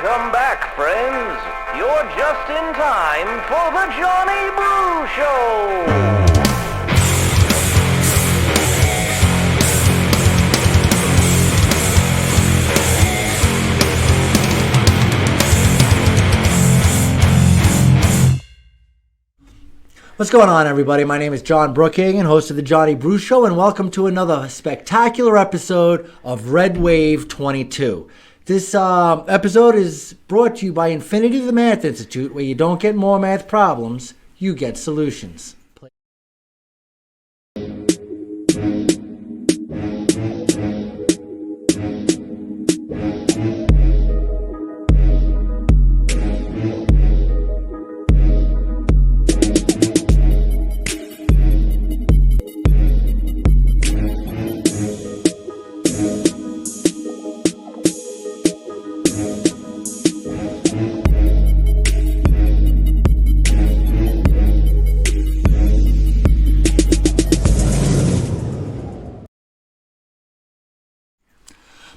Welcome back, friends. You're just in time for the Johnny Brew Show. What's going on, everybody? My name is John Brookhagen, host of the Johnny Brew Show, and welcome to another spectacular episode of Red Wave 22. This episode is brought to you by Infinity the Math Institute, where you don't get more math problems, you get solutions.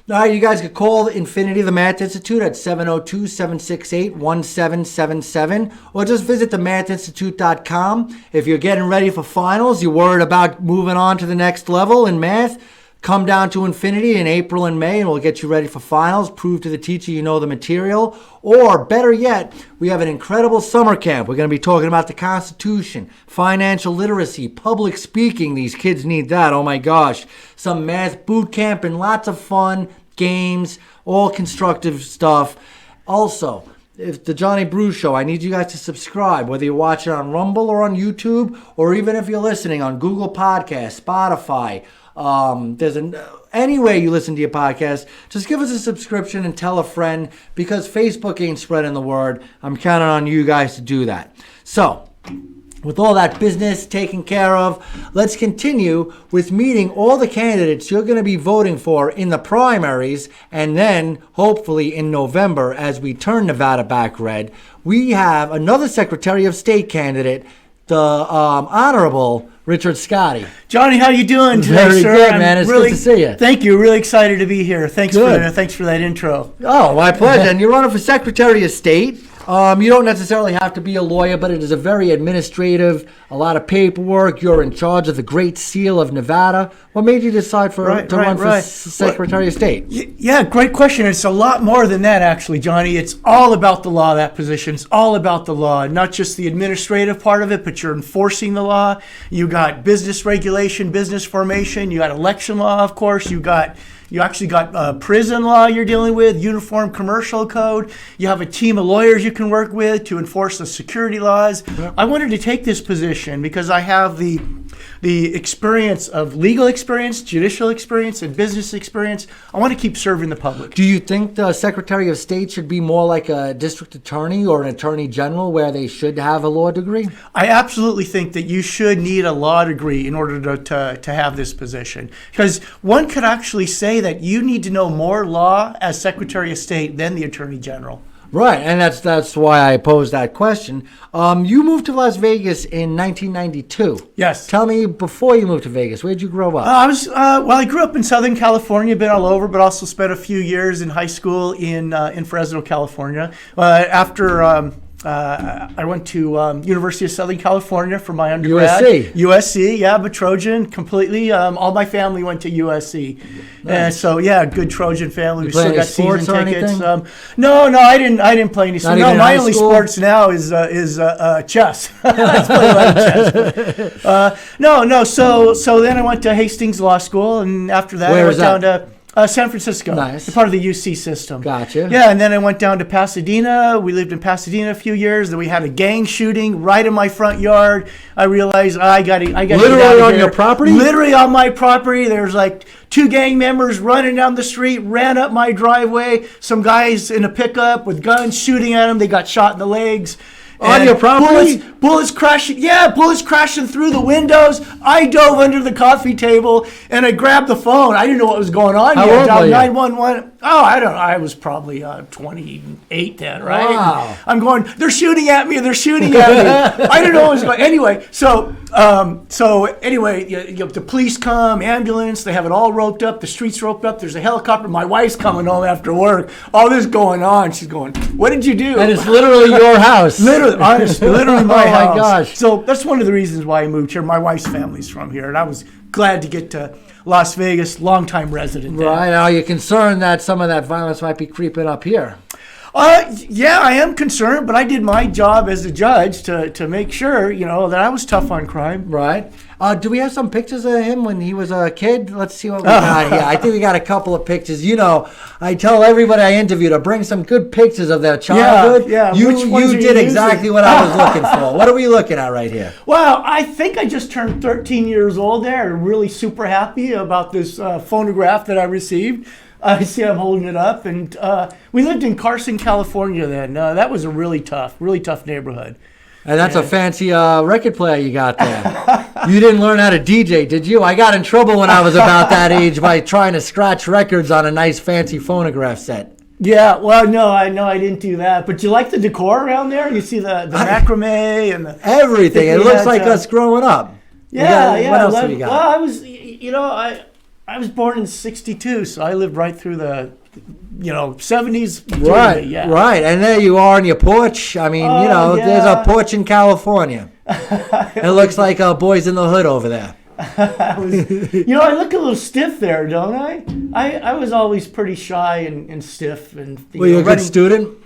All right, you guys can call Infinity the Math Institute at 702-768-1777 or just visit themathinstitute.com. If you're getting ready for finals, you're worried about moving on to the next level in math, come down to Infinity in April and May and we'll get you ready for finals, prove to the teacher you know the material. Or better yet, we have an incredible summer camp. We're going to be talking about the Constitution, financial literacy, public speaking. These kids need that. Oh my gosh. Some math boot camp and lots of fun, games, all constructive stuff. Also, if the Johnny Brew Show, I need you guys to subscribe, whether you're watching on Rumble or on YouTube, or even if you're listening on Google Podcasts, Spotify, any way you listen to your podcast, just give us a subscription and tell a friend, because Facebook ain't spreading the word. I'm counting on you guys to do that. So, with all that business taken care of, let's continue with meeting all the candidates you're going to be voting for in the primaries, and then hopefully in November, as we turn Nevada back red, we have another Secretary of State candidate, the Honorable Richard Scotti. Johnny, how you doing today, Very sir? good, man. It's good to see you. Thank you. Really excited to be here. Thanks Good. for that intro. Oh, my pleasure. And you're running for Secretary of State. You don't necessarily have to be a lawyer, but it is a very administrative, a lot of paperwork. You're in charge of the Great Seal of Nevada. What made you decide to run for Secretary of State? Yeah, great question. It's a lot more than that, actually, Johnny. It's all about the law, that position. It's all about the law, not just the administrative part of it, but you're enforcing the law. You got business regulation, business formation. You got election law, of course. You actually got prison law you're dealing with, uniform commercial code. You have a team of lawyers you can work with to enforce the security laws. Yep. I wanted to take this position because I have the experience of legal experience, judicial experience, and business experience. I want to keep serving the public. Do you think the Secretary of State should be more like a district attorney or an attorney general where they should have a law degree? I absolutely think that you should need a law degree in order to have this position. Because one could actually say that you need to know more law as Secretary of State than the Attorney General. Right, and that's why I posed that question. You moved to Las Vegas in 1992. Yes. Tell me, before you moved to Vegas, where'd you grow up? I grew up in Southern California, been all over, but also spent a few years in high school in Fresno, California. I went to University of Southern California for my undergrad. USC, yeah, but Trojan completely. All my family went to USC. Nice. And so, yeah, good Trojan family. You we still got season tickets. No, I didn't play any sports. No, my only sports now is chess. I play a lot of chess. So then I went to Hastings Law School, and after that I went down to San Francisco. Nice. Part of the UC system. Gotcha. Yeah, and then I went down to Pasadena. We lived in Pasadena a few years. Then we had a gang shooting right in my front yard. I realized I got to literally on your property? Literally on my property. There's like 2 gang members running down the street, ran up my driveway. Some guys in a pickup with guns shooting at them. They got shot in the legs. On your property? Bullets crashing. Yeah, bullets crashing through the windows. I dove under the coffee table and I grabbed the phone. I didn't know what was going on. How old were you? 911. Oh, I don't know. I was probably 28 then, right? Wow. I'm going, they're shooting at me. They're shooting at me. I don't know what was going. Anyway, so anyway, the police come, ambulance. They have it all roped up. The streets roped up. There's a helicopter. My wife's coming home after work. All this going on. She's going, what did you do? And it's literally your house. Literally, honestly, literally my Oh, my house. gosh. So that's one of the reasons why I moved here. My wife's family's from here, and I was glad to get to Las Vegas, longtime resident there. Right. Are you concerned that some of that violence might be creeping up here? Yeah, I am concerned, but I did my job as a judge to make sure, that I was tough on crime. Right. Do we have some pictures of him when he was a kid? Let's see what we got here. I think we got a couple of pictures. I tell everybody I interview to bring some good pictures of their childhood. Yeah. You Which ones are did you exactly using? what I was looking for. What are we looking at right here? Well, I think I just turned 13 years old there. Really super happy about this phonograph that I received. I see I'm holding it up. And we lived in Carson, California then. That was a really tough neighborhood. And that's a fancy record player you got there. You didn't learn how to DJ, did you? I got in trouble when I was about that age by trying to scratch records on a nice fancy phonograph set. Yeah, well, no, I didn't do that. But you like the decor around there? You see the macrame and the everything. It looks like us growing up. Yeah. What else do we got? Well, I was, I was born in '62, so I lived right through the, 70s. Right. And there you are on your porch. I mean, there's a porch in California. It looks like Boys in the Hood over there. I look a little stiff there, don't I? I was always pretty shy and stiff. And Were you a good student?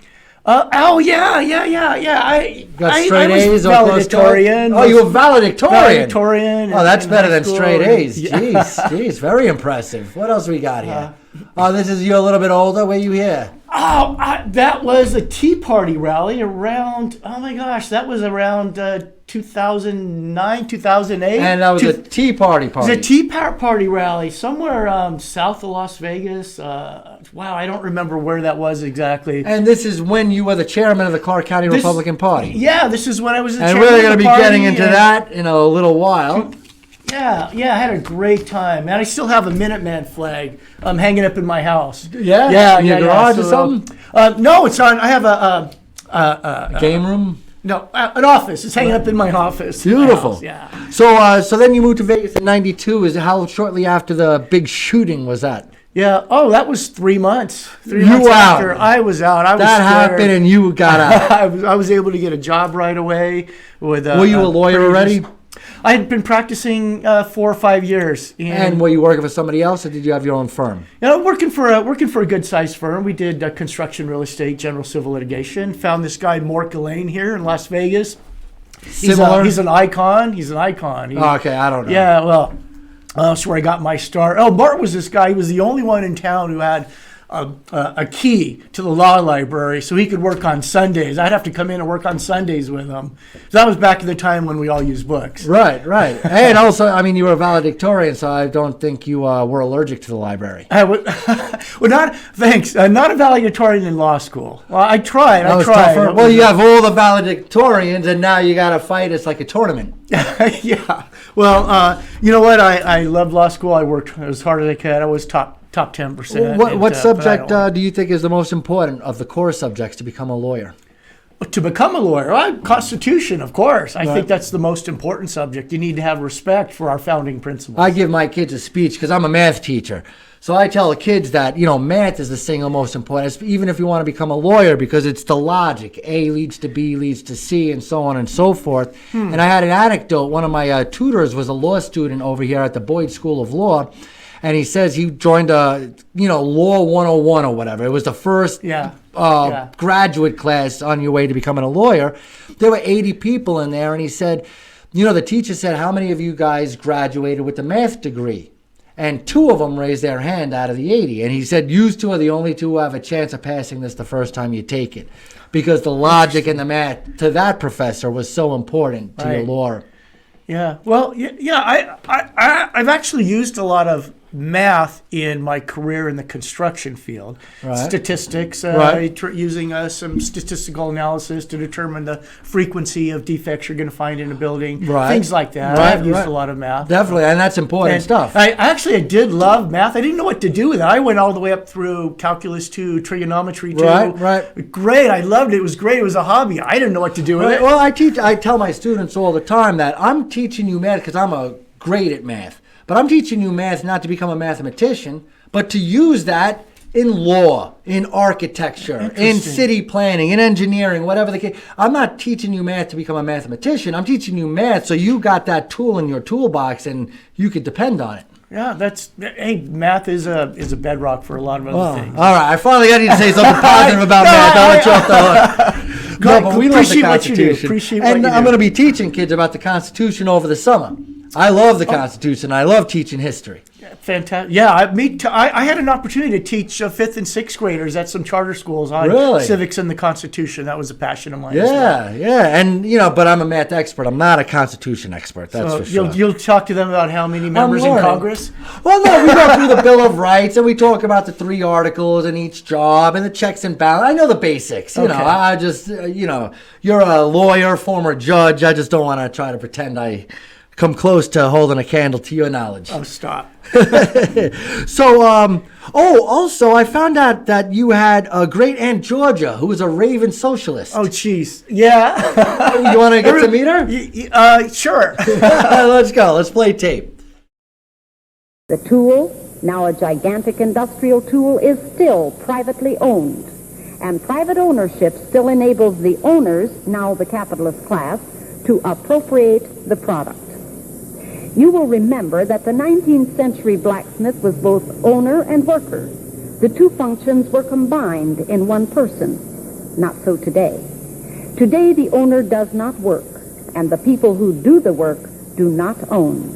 Yeah. I Got I straight was A's or close to it? valedictorian. Oh, you were valedictorian. Valedictorian. Oh, that's in better high than school straight and- A's. Yeah. Jeez, very impressive. What else we got here? This is you a little bit older. Were you here? Oh, that was a Tea Party rally around, oh my gosh, that was around 2009, 2008. And that was a Tea Party It was a Tea Party rally somewhere south of Las Vegas. Wow, I don't remember where that was exactly. And this is when you were the chairman of the Clark County Republican Party. Yeah, this is when I was the And chairman we're of going the to be party, getting into and- that in a little while. Yeah, I had a great time. And I still have a Minuteman flag hanging up in my house. Yeah? In your garage or So, something? no, it's on, I have a Game room? no, an office. It's hanging up in my office. Beautiful. My house, yeah. So then you moved to Vegas in '92. Is how shortly after the big shooting was that? Yeah. Oh, that was 3 months. You months were out. after I was out. I was That scared. happened and you got out. I was able to get a job right away. With Were you a lawyer already? I had been practicing 4 or 5 years. And were you working for somebody else, or did you have your own firm? Working for a good sized firm. We did construction, real estate, general civil litigation. Found this guy Mort Ghislaine here in Las Vegas. Similar? He's an icon. He, Okay, I don't know. Yeah, well, that's where I got my start. Oh, Bart was this guy. He was the only one in town who had a key to the law library so he could work on Sundays. I'd have to come in and work on Sundays with him. So that was back in the time when we all used books. Right. And also, I mean, you were a valedictorian, so I don't think you were allergic to the library. Well, not thanks. Not a valedictorian in law school. Well, I tried. That was tougher. Well, you have all the valedictorians, and now you got to fight. It's like a tournament. Yeah. Well, you know what? I loved law school. I worked as hard as I could. I was top 10%. What subject do you think is the most important of the core subjects to become a lawyer? To become a lawyer, Constitution, of course. I think that's the most important subject. You need to have respect for our founding principles. I give my kids a speech because I'm a math teacher. So I tell the kids that, math is the single most important, even if you want to become a lawyer, because it's the logic. A leads to B leads to C, and so on and so forth. And I had an anecdote. One of my tutors was a law student over here at the Boyd School of Law. And he says he joined Law 101 or whatever. It was the first graduate class on your way to becoming a lawyer. There were 80 people in there, and he said, the teacher said, how many of you guys graduated with a math degree? And 2 of them raised their hand out of the 80. And he said, you 2 are the only 2 who have a chance of passing this the first time you take it. Because the logic and the math to that professor was so important to your law. Yeah. Well, I've actually used a lot of math in my career in the construction field. Right. Statistics, using some statistical analysis to determine the frequency of defects you're going to find in a building. Right. Things like that. Right, I've used a lot of math. Definitely, and that's important stuff. I did love math. I didn't know what to do with it. I went all the way up through calculus 2, trigonometry 2. Right. Great. I loved it. It was great. It was a hobby. I didn't know what to do with it. Well, I tell my students all the time that I'm teaching you math because I'm great at math. But I'm teaching you math not to become a mathematician, but to use that in law, in architecture, in city planning, in engineering, whatever the case. I'm not teaching you math to become a mathematician. I'm teaching you math so you got that tool in your toolbox and you could depend on it. Yeah, math is a bedrock for a lot of other things. All right, I finally got you to say something positive about math. I'll let you off the hook. No, but we love the Constitution. And I'm going to be teaching kids about the Constitution over the summer. I love the Constitution. I love teaching history. Fantastic. Yeah, I had an opportunity to teach 5th and 6th graders at some charter schools on civics and the Constitution. That was a passion of mine. Yeah. And, but I'm a math expert. I'm not a Constitution expert, that's for sure. You'll talk to them about how many members in Congress? Well, no, we go through the Bill of Rights, and we talk about the 3 articles in each job and the checks and balances. I know the basics. I just, you're a lawyer, former judge. I just don't want to try to pretend I come close to holding a candle to your knowledge. Oh, stop. So, also, I found out that you had a great Aunt Georgia who was a raving socialist. Oh, jeez. Yeah. You want to get to meet her? Sure. Let's go. Let's play tape. The tool, now a gigantic industrial tool, is still privately owned. And private ownership still enables the owners, now the capitalist class, to appropriate the product. You will remember that the 19th century blacksmith was both owner and worker. The two functions were combined in one person. Not so today. Today the owner does not work, and the people who do the work do not own.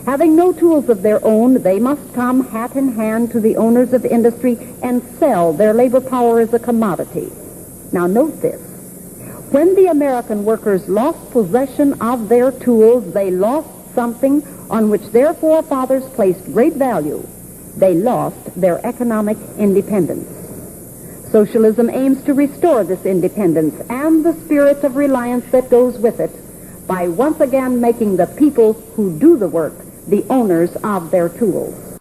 Having no tools of their own, they must come hat in hand to the owners of industry and sell their labor power as a commodity. Now note this. When the American workers lost possession of their tools, they lost something on which their forefathers placed great value. They lost their economic independence. Socialism aims to restore this independence and the spirit of reliance that goes with it by once again making the people who do the work the owners of their tools.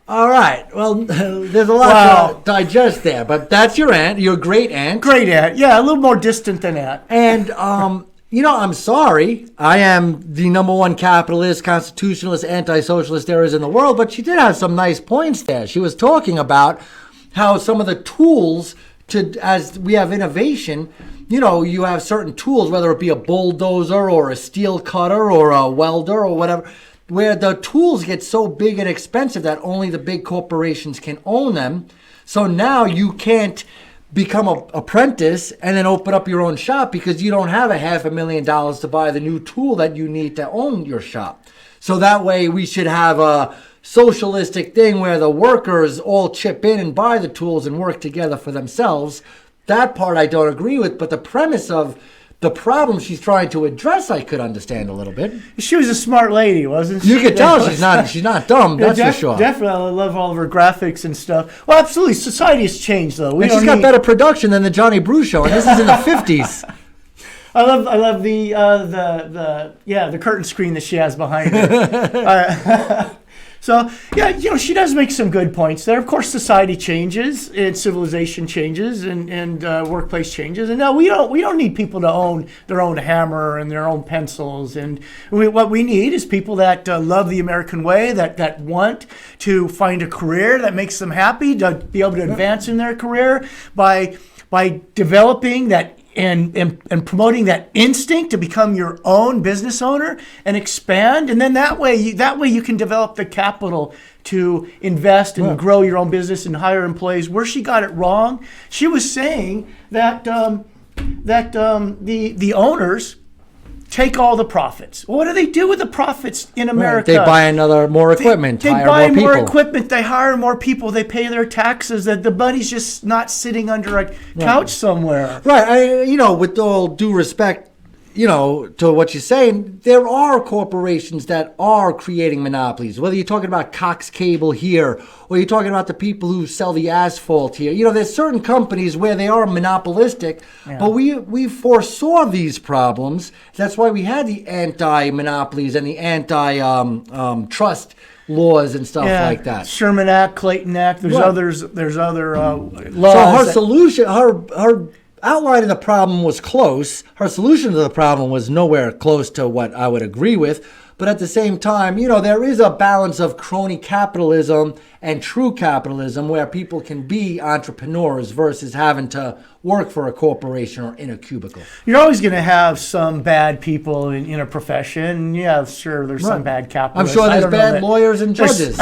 All right. Well, there's a lot to digest there, but that's your aunt, your great aunt. Great aunt. Yeah, a little more distant than that. And, I'm sorry. I am the number one capitalist, constitutionalist, anti-socialist there is in the world, but she did have some nice points there. She was talking about how some of the tools as we have innovation, you have certain tools, whether it be a bulldozer or a steel cutter or a welder or whatever, where the tools get so big and expensive that only the big corporations can own them. So now you can't become an apprentice and then open up your own shop because you don't have $500,000 to buy the new tool that you need to own your shop. So that way we should have a socialistic thing where the workers all chip in and buy the tools and work together for themselves. That part I don't agree with, but the premise of the problem she's trying to address, I could understand a little bit. She was a smart lady, wasn't she? You could tell she's not dumb, that's for sure. Definitely, I love all of her graphics and stuff. Well, absolutely, society has changed, though. She's got better production than the Johnny Brew Show, and this is in the 50s. I love the curtain screen that she has behind her. So, she does make some good points there. Of course, society changes and civilization changes and workplace changes. And no, we don't need people to own their own hammer and their own pencils. And what we need is people that love the American way, that want to find a career that makes them happy, to be able to advance in their career by developing that and promoting that instinct to become your own business owner and expand, and then that way you can develop the capital to invest and grow your own business and hire employees. Where she got it wrong, she was saying that the owners take all the profits. Well, what do they do with the profits in America? They buy more equipment. They buy more equipment. They hire more people. They pay their taxes. That the money's just not sitting under a couch somewhere. Right. With all due respect, to what you're saying, there are corporations that are creating monopolies. Whether you're talking about Cox Cable here, or you're talking about the people who sell the asphalt here. There's certain companies where they are monopolistic, but we foresaw these problems. That's why we had the anti-monopolies and the anti-trust laws and stuff like that. Sherman Act, Clayton Act. There's other laws. So her solution, her outline of the problem was close. Her solution to the problem was nowhere close to what I would agree with. But at the same time, there is a balance of crony capitalism and true capitalism where people can be entrepreneurs versus having to work for a corporation or in a cubicle. You're always going to have some bad people in a profession. Yeah, sure, there's some bad capitalists. I'm sure there's bad lawyers and judges.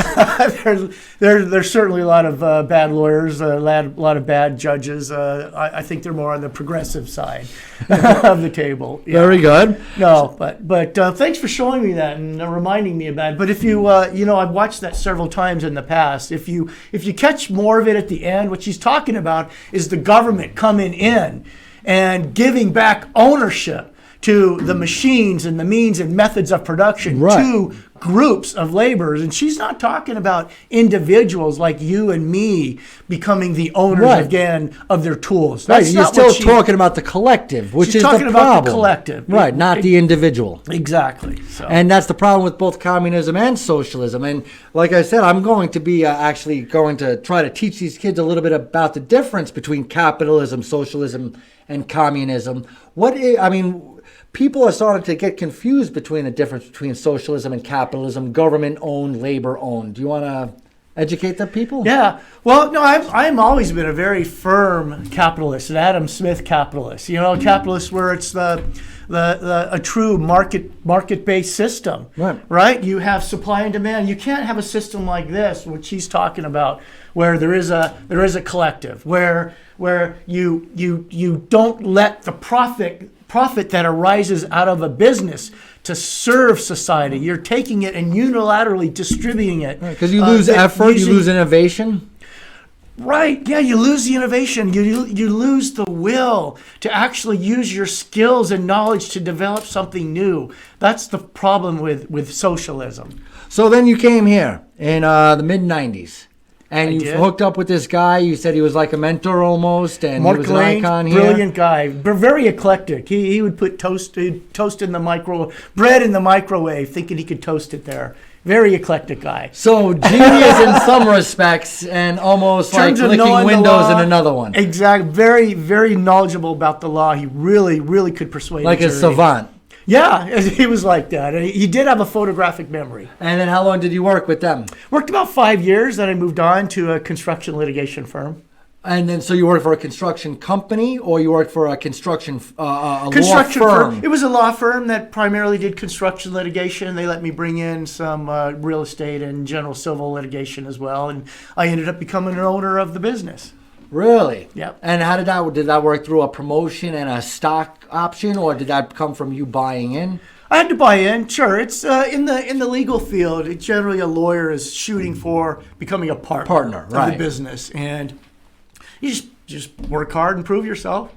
There's certainly a lot of bad lawyers, a lot of bad judges. I think they're more on the progressive side of the table. Yeah. Very good. No, but thanks for showing me that and reminding me about it. But if you, I've watched that several times in the past. If you catch more of it at the end, what she's talking about is the government coming in and giving back ownership to the machines and the means and methods of production to groups of laborers. And she's not talking about individuals like you and me becoming the owners again of their tools. That's You're still talking about the collective, which is the problem. She's talking about the collective. Right, not the individual. Exactly. So. And that's the problem with both communism and socialism. And like I said, I'm going to be actually going to try to teach these kids a little bit about the difference between capitalism, socialism, and communism. People are starting to get confused between the difference between socialism and capitalism, government-owned, labor-owned. Do you want to educate the people? Yeah. Well, no, I've always been a very firm capitalist, an Adam Smith capitalist. Capitalist where it's a true market-based system. Right? You have supply and demand. You can't have a system like this, which he's talking about, where there is a collective, where you don't let the profit that arises out of a business to serve society. You're taking it and unilaterally distributing it. Because you lose effort, you lose innovation. Right, yeah, you lose the innovation. You lose the will to actually use your skills and knowledge to develop something new. That's the problem with socialism. So then you came here in the mid-90s. And you hooked up with this guy. You said he was like a mentor almost, and Mark he was an Lane, icon here. Brilliant guy, very eclectic. He would put toast in the bread in the microwave, thinking he could toast it there. Very eclectic guy. So genius in some respects, and almost like licking windows in another one. Exactly. Very, very knowledgeable about the law. He really, really could persuade. Like a savant. Yeah, he was like that. And he did have a photographic memory. And then how long did you work with them? Worked about 5 years. Then I moved on to a construction litigation firm. And then, so you worked for a construction company, or you worked for a construction law firm? It was a law firm that primarily did construction litigation. They let me bring in some real estate and general civil litigation as well. And I ended up becoming an owner of the business. Really? Yep. And how did that work through a promotion and a stock option, or did that come from you buying in? I had to buy in. Sure, it's in the legal field. Generally, a lawyer is shooting for becoming a partner of the business, and you just work hard and prove yourself,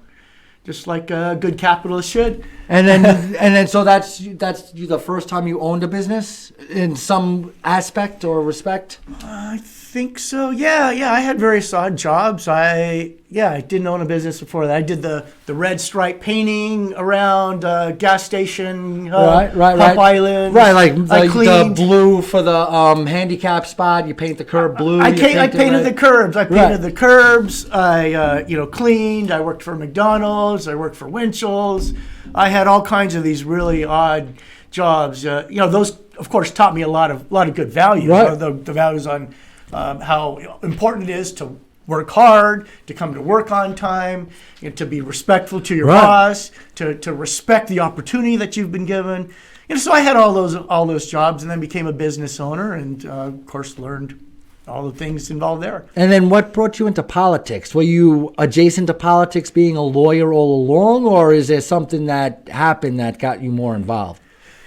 just like a good capitalist should. And then, so that's the first time you owned a business in some aspect or respect? I think so. Yeah. I had various odd jobs. I didn't own a business before that. I did the red stripe painting around gas station, Pump Island. Right, like the blue for the handicap spot. You paint the curb blue. I painted the curbs. I painted the curbs. I cleaned. I worked for McDonald's. I worked for Winchell's. I had all kinds of these really odd jobs. Those of course taught me a lot of good values. Right. The values on how important it is to work hard, to come to work on time, and to be respectful to your boss, to respect the opportunity that you've been given. So I had all those jobs, and then became a business owner, and of course learned all the things involved there. And then what brought you into politics? Were you adjacent to politics, being a lawyer all along, or is there something that happened that got you more involved?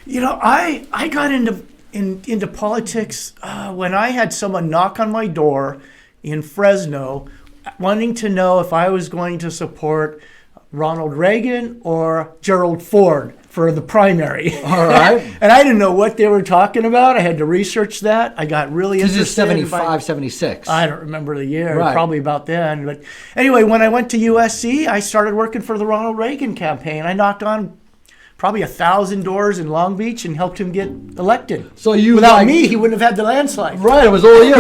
I got into politics when I had someone knock on my door in Fresno wanting to know if I was going to support Ronald Reagan or Gerald Ford for the primary. All right. And I didn't know what they were talking about. I had to research that. I got really This interested. is 75, 76. I don't remember the year, Right. probably about then. But anyway, when I went to USC, I started working for the Ronald Reagan campaign. I knocked on probably 1,000 doors in Long Beach and helped him get elected. So you Without me, he wouldn't have had the landslide. Right, it was all you.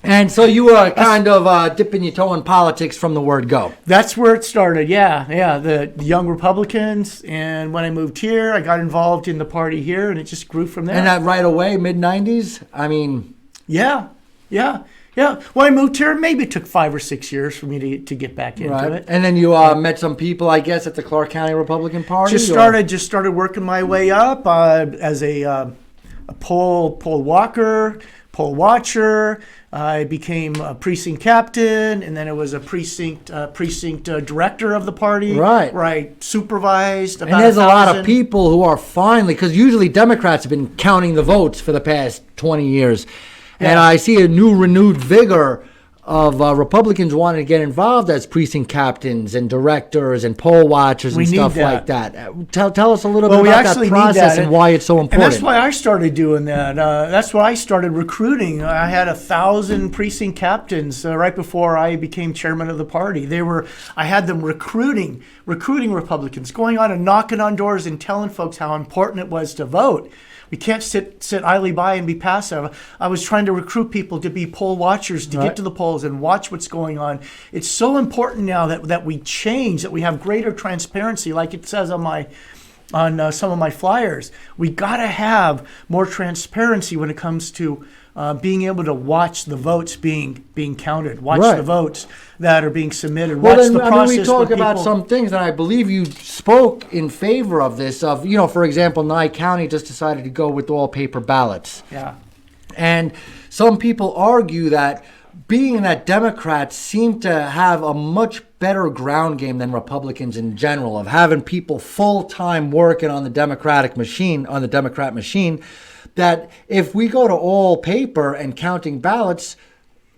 And so you were kind of dipping your toe in politics from the word go. That's where it started. Yeah. The Young Republicans. And when I moved here, I got involved in the party here, and it just grew from there. And that right away, mid-90s? I mean... Yeah. When I moved here, maybe it took 5 or 6 years for me to get back into it. And then you met some people, I guess, at the Clark County Republican Party? Just started working my way up as a poll walker, poll watcher. I became a precinct captain, and then it was a precinct director of the party. Right. Where I supervised about And there's a lot 1,000. of people who are finally, because usually Democrats have been counting the votes for the past 20 years. And I see a renewed vigor of Republicans wanting to get involved as precinct captains and directors and poll watchers and stuff like that. Tell us a little bit about that process and why it's so important. And that's why I started doing that. That's why I started recruiting. I had 1,000 precinct captains right before I became chairman of the party. I had them recruiting Republicans, going on and knocking on doors and telling folks how important it was to vote. We can't sit idly by and be passive. I was trying to recruit people to be poll watchers, to get to the polls and watch what's going on. It's so important now that we change, that we have greater transparency, like it says on some of my flyers. We got to have more transparency when it comes to being able to watch the votes being counted, watch the votes that are being submitted, watch the process. We talk about some things, and I believe you spoke in favor of this. For example, Nye County just decided to go with all paper ballots. Yeah. And some people argue that being that Democrats seem to have a much better ground game than Republicans in general, of having people full-time working on the Democrat machine, that if we go to all paper and counting ballots,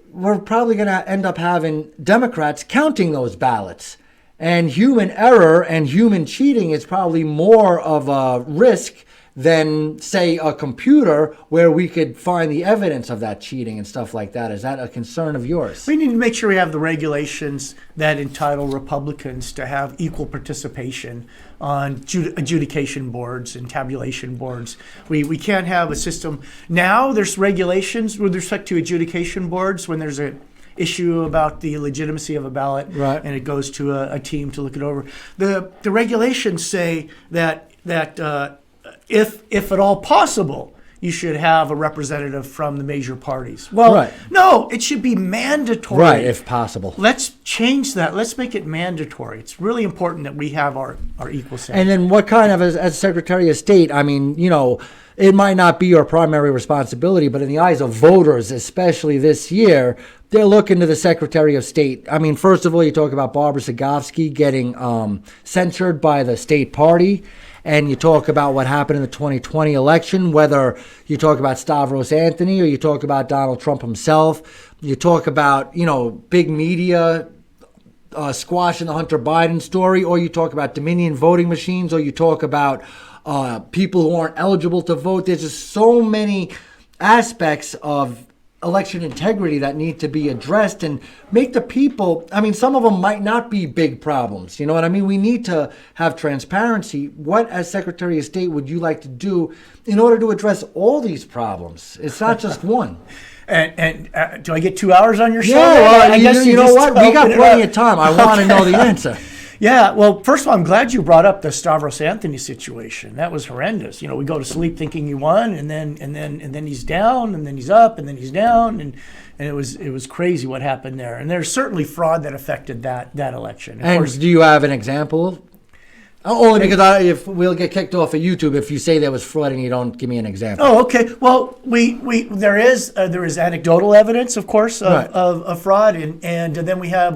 we're probably going to end up having Democrats counting those ballots. And human error and human cheating is probably more of a risk than, say, a computer where we could find the evidence of that cheating and stuff like that. Is that a concern of yours? We need to make sure we have the regulations that entitle Republicans to have equal participation on adjudication boards and tabulation boards. We can't have a system. Now there's regulations with respect to adjudication boards when there's an issue about the legitimacy of a ballot, right, and it goes to a team to look it over. The regulations say that if at all possible, you should have a representative from the major parties. Well, no, it should be mandatory. Right, if possible. Let's change that. Let's make it mandatory. It's really important that we have our equal say. And then what kind of, as Secretary of State, I mean, it might not be your primary responsibility, but in the eyes of voters, especially this year, they're looking to the Secretary of State. I mean, first of all, you talk about Barbara Cegavski getting censured by the state party. And you talk about what happened in the 2020 election, whether you talk about Stavros Anthony or you talk about Donald Trump himself. You talk about, big media squashing the Hunter Biden story, or you talk about Dominion voting machines, or you talk about people who aren't eligible to vote. There's just so many aspects of election integrity that need to be addressed and make the people, some of them might not be big problems. You know what I mean? We need to have transparency. What, as Secretary of State, would you like to do in order to address all these problems? It's not just one. And do I get 2 hours on your show? Yeah, you know what? We got plenty of time. I want to know the answer. Yeah, well, first of all, I'm glad you brought up the Stavros Anthony situation. That was horrendous. We go to sleep thinking he won, and then he's down, and then he's up, and then he's down, and it was crazy what happened there. And there's certainly fraud that affected that election. Of course, do you have an example? Only because if we'll get kicked off of YouTube if you say there was fraud and you don't give me an example. Oh, okay. Well, there is anecdotal evidence, of course, of fraud, and then we have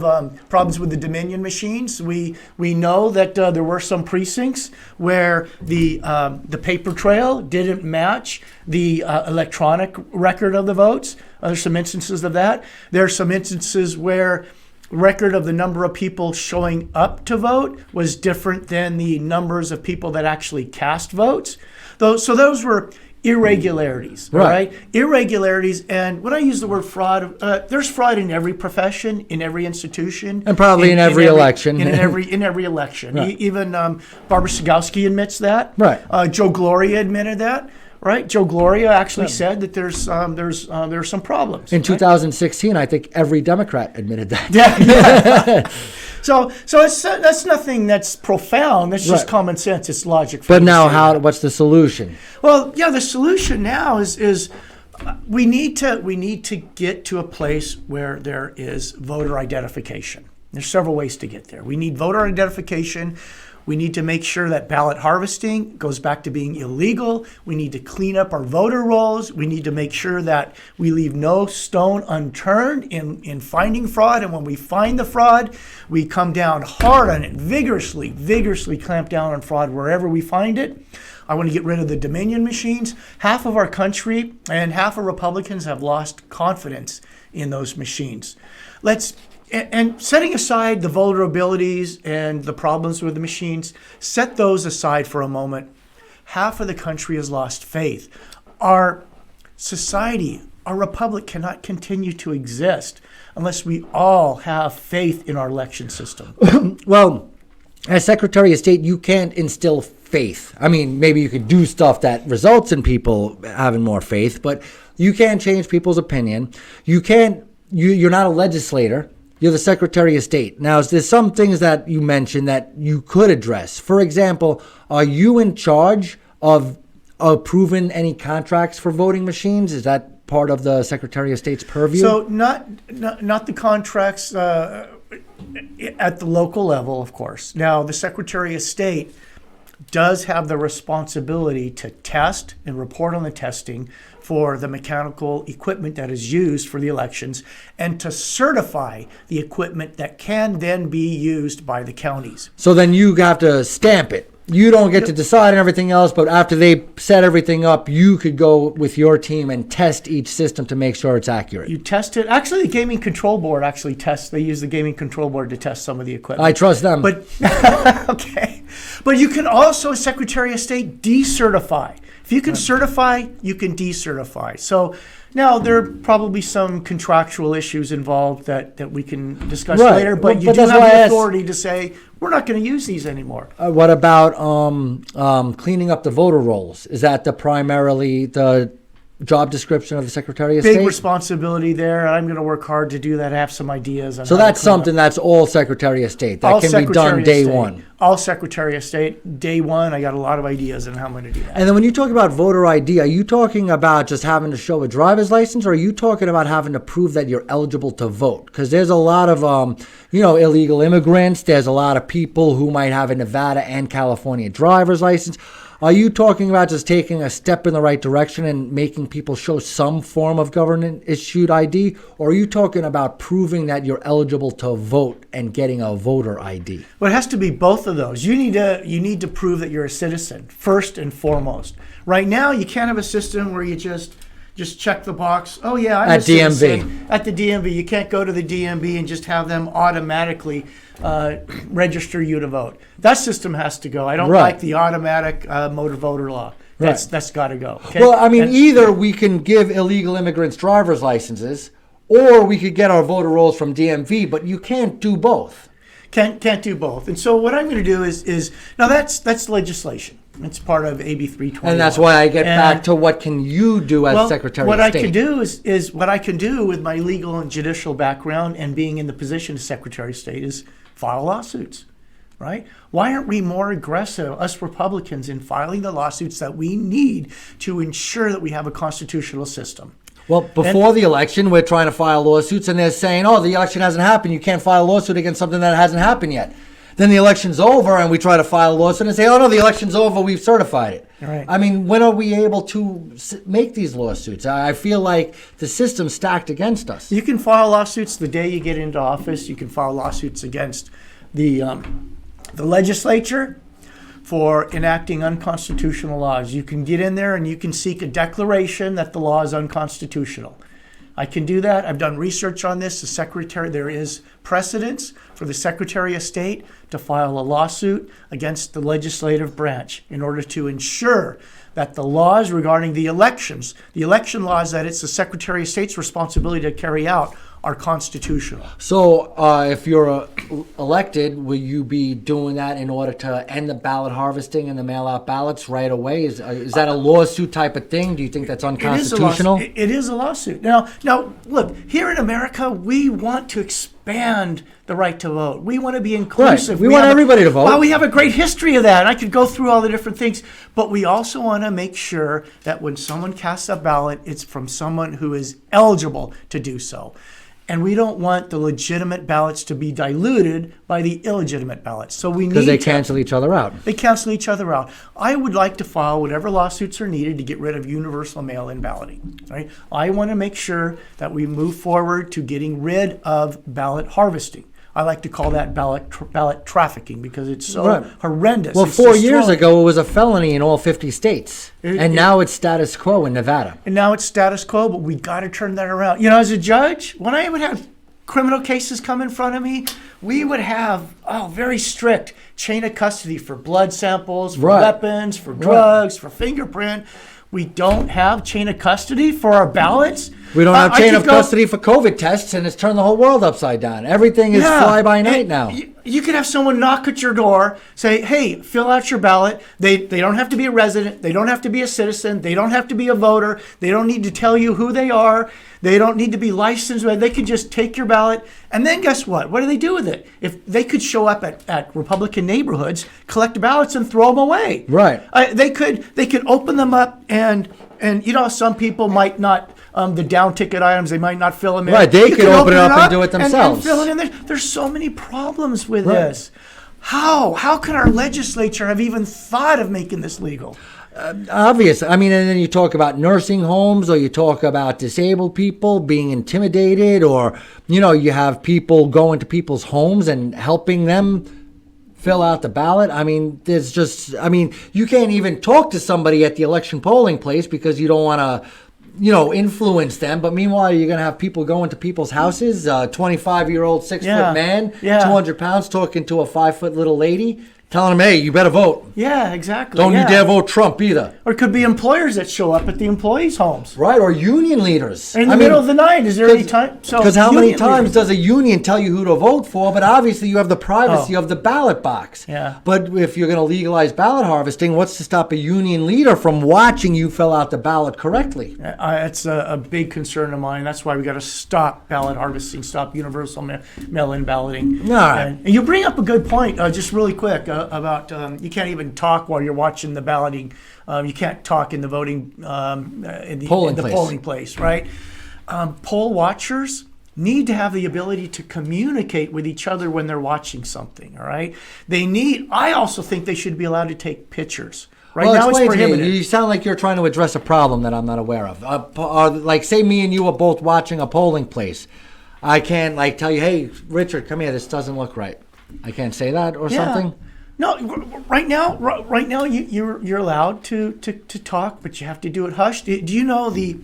problems with the Dominion machines. We know that there were some precincts where the paper trail didn't match the electronic record of the votes. There's some instances of that. There are some instances where record of the number of people showing up to vote was different than the numbers of people that actually cast votes. So those were irregularities, right? Irregularities, and when I use the word fraud, there's fraud in every profession, in every institution, and probably in every election. In every election, Right. Even Barbara Cegavski admits that. Right. Joe Gloria admitted that. Right. Joe Gloria actually said that there's some problems. In 2016, I think every Democrat admitted that. Yeah. So that's nothing that's profound. That's just common sense. It's logic. But now, what's the solution? Well, yeah, the solution now is we need to get to a place where there is voter identification. There's several ways to get there. We need voter identification. We need to make sure that ballot harvesting goes back to being illegal. We need to clean up our voter rolls. We need to make sure that we leave no stone unturned in finding fraud. And when we find the fraud, we come down hard on it, vigorously clamp down on fraud wherever we find it. I want to get rid of the Dominion machines. Half of our country and half of Republicans have lost confidence in those machines. And setting aside the vulnerabilities and the problems with the machines, set those aside for a moment. Half of the country has lost faith. Our society, our republic cannot continue to exist unless we all have faith in our election system. Well, as Secretary of State, you can't instill faith. I mean, maybe you could do stuff that results in people having more faith, but you can't change people's opinion. You're not a legislator. You're the Secretary of State. Now, there's some things that you mentioned that you could address. For example, are you in charge of approving any contracts for voting machines? Is that part of the Secretary of State's purview? So not the contracts at the local level, of course. Now, the Secretary of State does have the responsibility to test and report on the testing for the mechanical equipment that is used for the elections and to certify the equipment that can then be used by the counties. So then you have to stamp it. You don't get to decide on everything else, but after they set everything up, you could go with your team and test each system to make sure it's accurate. You test it. Actually, the Gaming Control Board actually tests. They use the Gaming Control Board to test some of the equipment. I trust them. But okay. But you can also, as Secretary of State, decertify. If you can certify, you can decertify. So now there are probably some contractual issues involved that we can discuss later, but you do have the authority to say, we're not going to use these anymore. What about cleaning up the voter rolls? Is that primarily the job description of the Secretary of State? Big responsibility there. I'm going to work hard to do that. I have some ideas. So that's something that's all Secretary of State. That can be done day one. All Secretary of State, day one. I got a lot of ideas on how I'm going to do that. And then when you talk about voter ID, are you talking about just having to show a driver's license, or are you talking about having to prove that you're eligible to vote? Because there's a lot of, illegal immigrants. There's a lot of people who might have a Nevada and California driver's license. Are you talking about just taking a step in the right direction and making people show some form of government-issued ID? Or are you talking about proving that you're eligible to vote and getting a voter ID? Well, it has to be both of those. You need to prove that you're a citizen, first and foremost. Right now, you can't have a system where you just check the box. Oh, yeah, I'm a citizen. At the DMV. You can't go to the DMV and just have them automatically register you to vote. That system has to go. I don't like the automatic motor voter law. That's got to go. Okay? Well, I mean, either we can give illegal immigrants driver's licenses, or we could get our voter rolls from DMV, but you can't do both. Can't do both. And so what I'm going to do is now that's legislation. It's part of AB 321. And that's why I get back to what can you do as Secretary of State. What I can do is what I can do with my legal and judicial background and being in the position of Secretary of State is file lawsuits, right? Why aren't we more aggressive, us Republicans, in filing the lawsuits that we need to ensure that we have a constitutional system? Well, before the election, we're trying to file lawsuits, and they're saying, the election hasn't happened. You can't file a lawsuit against something that hasn't happened yet. Then the election's over, and we try to file a lawsuit and say, no, the election's over, we've certified it. Right. I mean, when are we able to make these lawsuits? I feel like the system's stacked against us. You can file lawsuits the day you get into office. You can file lawsuits against the legislature for enacting unconstitutional laws. You can get in there and you can seek a declaration that the law is unconstitutional. I can do that. I've done research on this. There is precedence for the Secretary of State to file a lawsuit against the legislative branch in order to ensure that the laws regarding the elections, the election laws that it's the Secretary of State's responsibility to carry out, are constitutional. So if you're elected, will you be doing that in order to end the ballot harvesting and the mail-out ballots right away? Is that a lawsuit type of thing? Do you think that's unconstitutional? It is a lawsuit. Now, look, here in America, we want to expand the right to vote. We want to be inclusive. Right. We want everybody to vote. Well, we have a great history of that, and I could go through all the different things, but we also want to make sure that when someone casts a ballot, it's from someone who is eligible to do so. And we don't want the legitimate ballots to be diluted by the illegitimate ballots. So we need because they cancel each other out. They cancel each other out. I would like to file whatever lawsuits are needed to get rid of universal mail-in balloting. Right? I want to make sure that we move forward to getting rid of ballot harvesting. I like to call that ballot trafficking because it's so horrendous. Well, 4 years ago, it was a felony in all 50 states. Now it's status quo in Nevada. And now it's status quo, but we got to turn that around. You know, as a judge, when I would have criminal cases come in front of me, we would have very strict chain of custody for blood samples, for weapons, for drugs, for fingerprint. We don't have chain of custody for our ballots. We don't have chain of custody for COVID tests, and it's turned the whole world upside down. Everything is fly by night now. You could have someone knock at your door, say, hey, fill out your ballot. They don't have to be a resident. They don't have to be a citizen. They don't have to be a voter. They don't need to tell you who they are. They don't need to be licensed. They can just take your ballot. And then guess what? What do they do with it? If they could show up at Republican neighborhoods, collect ballots, and throw them away. Right. They could open them up and you know, some people might not, the down ticket items, they might not fill them in. Right, they could open it up and do it themselves. And fill it in. There's so many problems with this. How can our legislature have even thought of making this legal? Obvious. I mean, and then you talk about nursing homes, or you talk about disabled people being intimidated, or, you know, you have people going to people's homes and helping them fill out the ballot. I mean, you can't even talk to somebody at the election polling place because you don't want to, you know, influence them. But meanwhile, you're going to have people going to people's houses, 25-year-old, 6-foot man, 200 pounds, talking to a 5-foot little lady, telling them, hey, you better vote. Yeah, exactly. Don't you dare vote Trump either. Or it could be employers that show up at the employees' homes. Right, or union leaders. In the middle of the night, is there any time? Because how many times does a union tell you who to vote for? But obviously you have the privacy of the ballot box. Yeah. But if you're going to legalize ballot harvesting, what's to stop a union leader from watching you fill out the ballot correctly? It's a big concern of mine. That's why we got to stop ballot harvesting, stop universal mail-in balloting. All right. And you bring up a good point, just really quick, about you can't even talk while you're watching the balloting. You can't talk in the voting in the polling place, right? Poll watchers need to have the ability to communicate with each other when they're watching something, all right? I also think they should be allowed to take pictures. Right now it's prohibited. You sound like you're trying to address a problem that I'm not aware of. Like, say me and you are both watching a polling place. I can't, like, tell you, hey, Richard, come here, this doesn't look right. I can't say that or something? No, right now, you're allowed to talk, but you have to do it hushed. Do you know the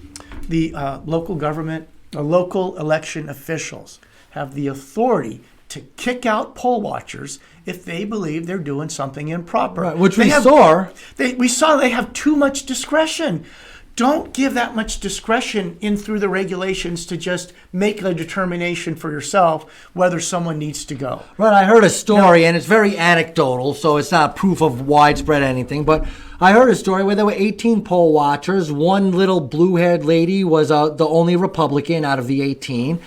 local government, local election officials have the authority to kick out poll watchers if they believe they're doing something improper? Right, which we saw. We saw they have too much discretion. Don't give that much discretion in through the regulations to just make a determination for yourself whether someone needs to go. Right, I heard a story, and it's very anecdotal, so it's not proof of widespread anything, but I heard a story where there were 18 poll watchers. One little blue-haired lady was the only Republican out of the 18.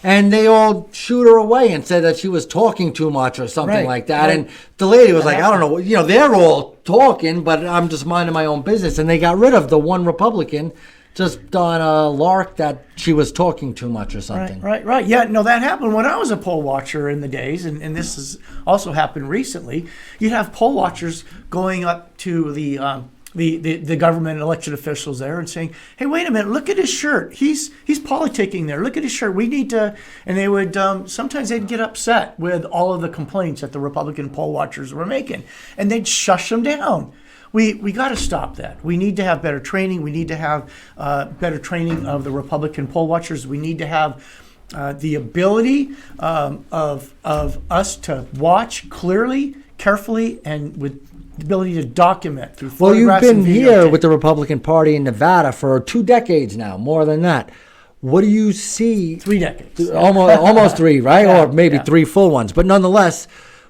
And they all shooed her away and said that she was talking too much or something like that. Right. And the lady was like, I don't know, you know, they're all talking, but I'm just minding my own business. And they got rid of the one Republican just on a lark that she was talking too much or something. Right. Yeah, no, that happened when I was a poll watcher in the days, and this has also happened recently. You'd have poll watchers going up to the the government elected officials there and saying, hey, wait a minute, look at his shirt. He's politicking there. Look at his shirt. We need to, and they would, sometimes they'd get upset with all of the complaints that the Republican poll watchers were making, and they'd shush them down. We got to stop that. We need to have better training. We need to have better training of the Republican poll watchers. We need to have the ability of us to watch clearly, carefully, and with the ability to document through Well, you've photographs been and here videotape. with the Republican Party in Nevada for 2 decades now, more than that. What do you see? 3 decades. Almost 3, right? Yeah, Or maybe yeah. 3 full ones. But nonetheless,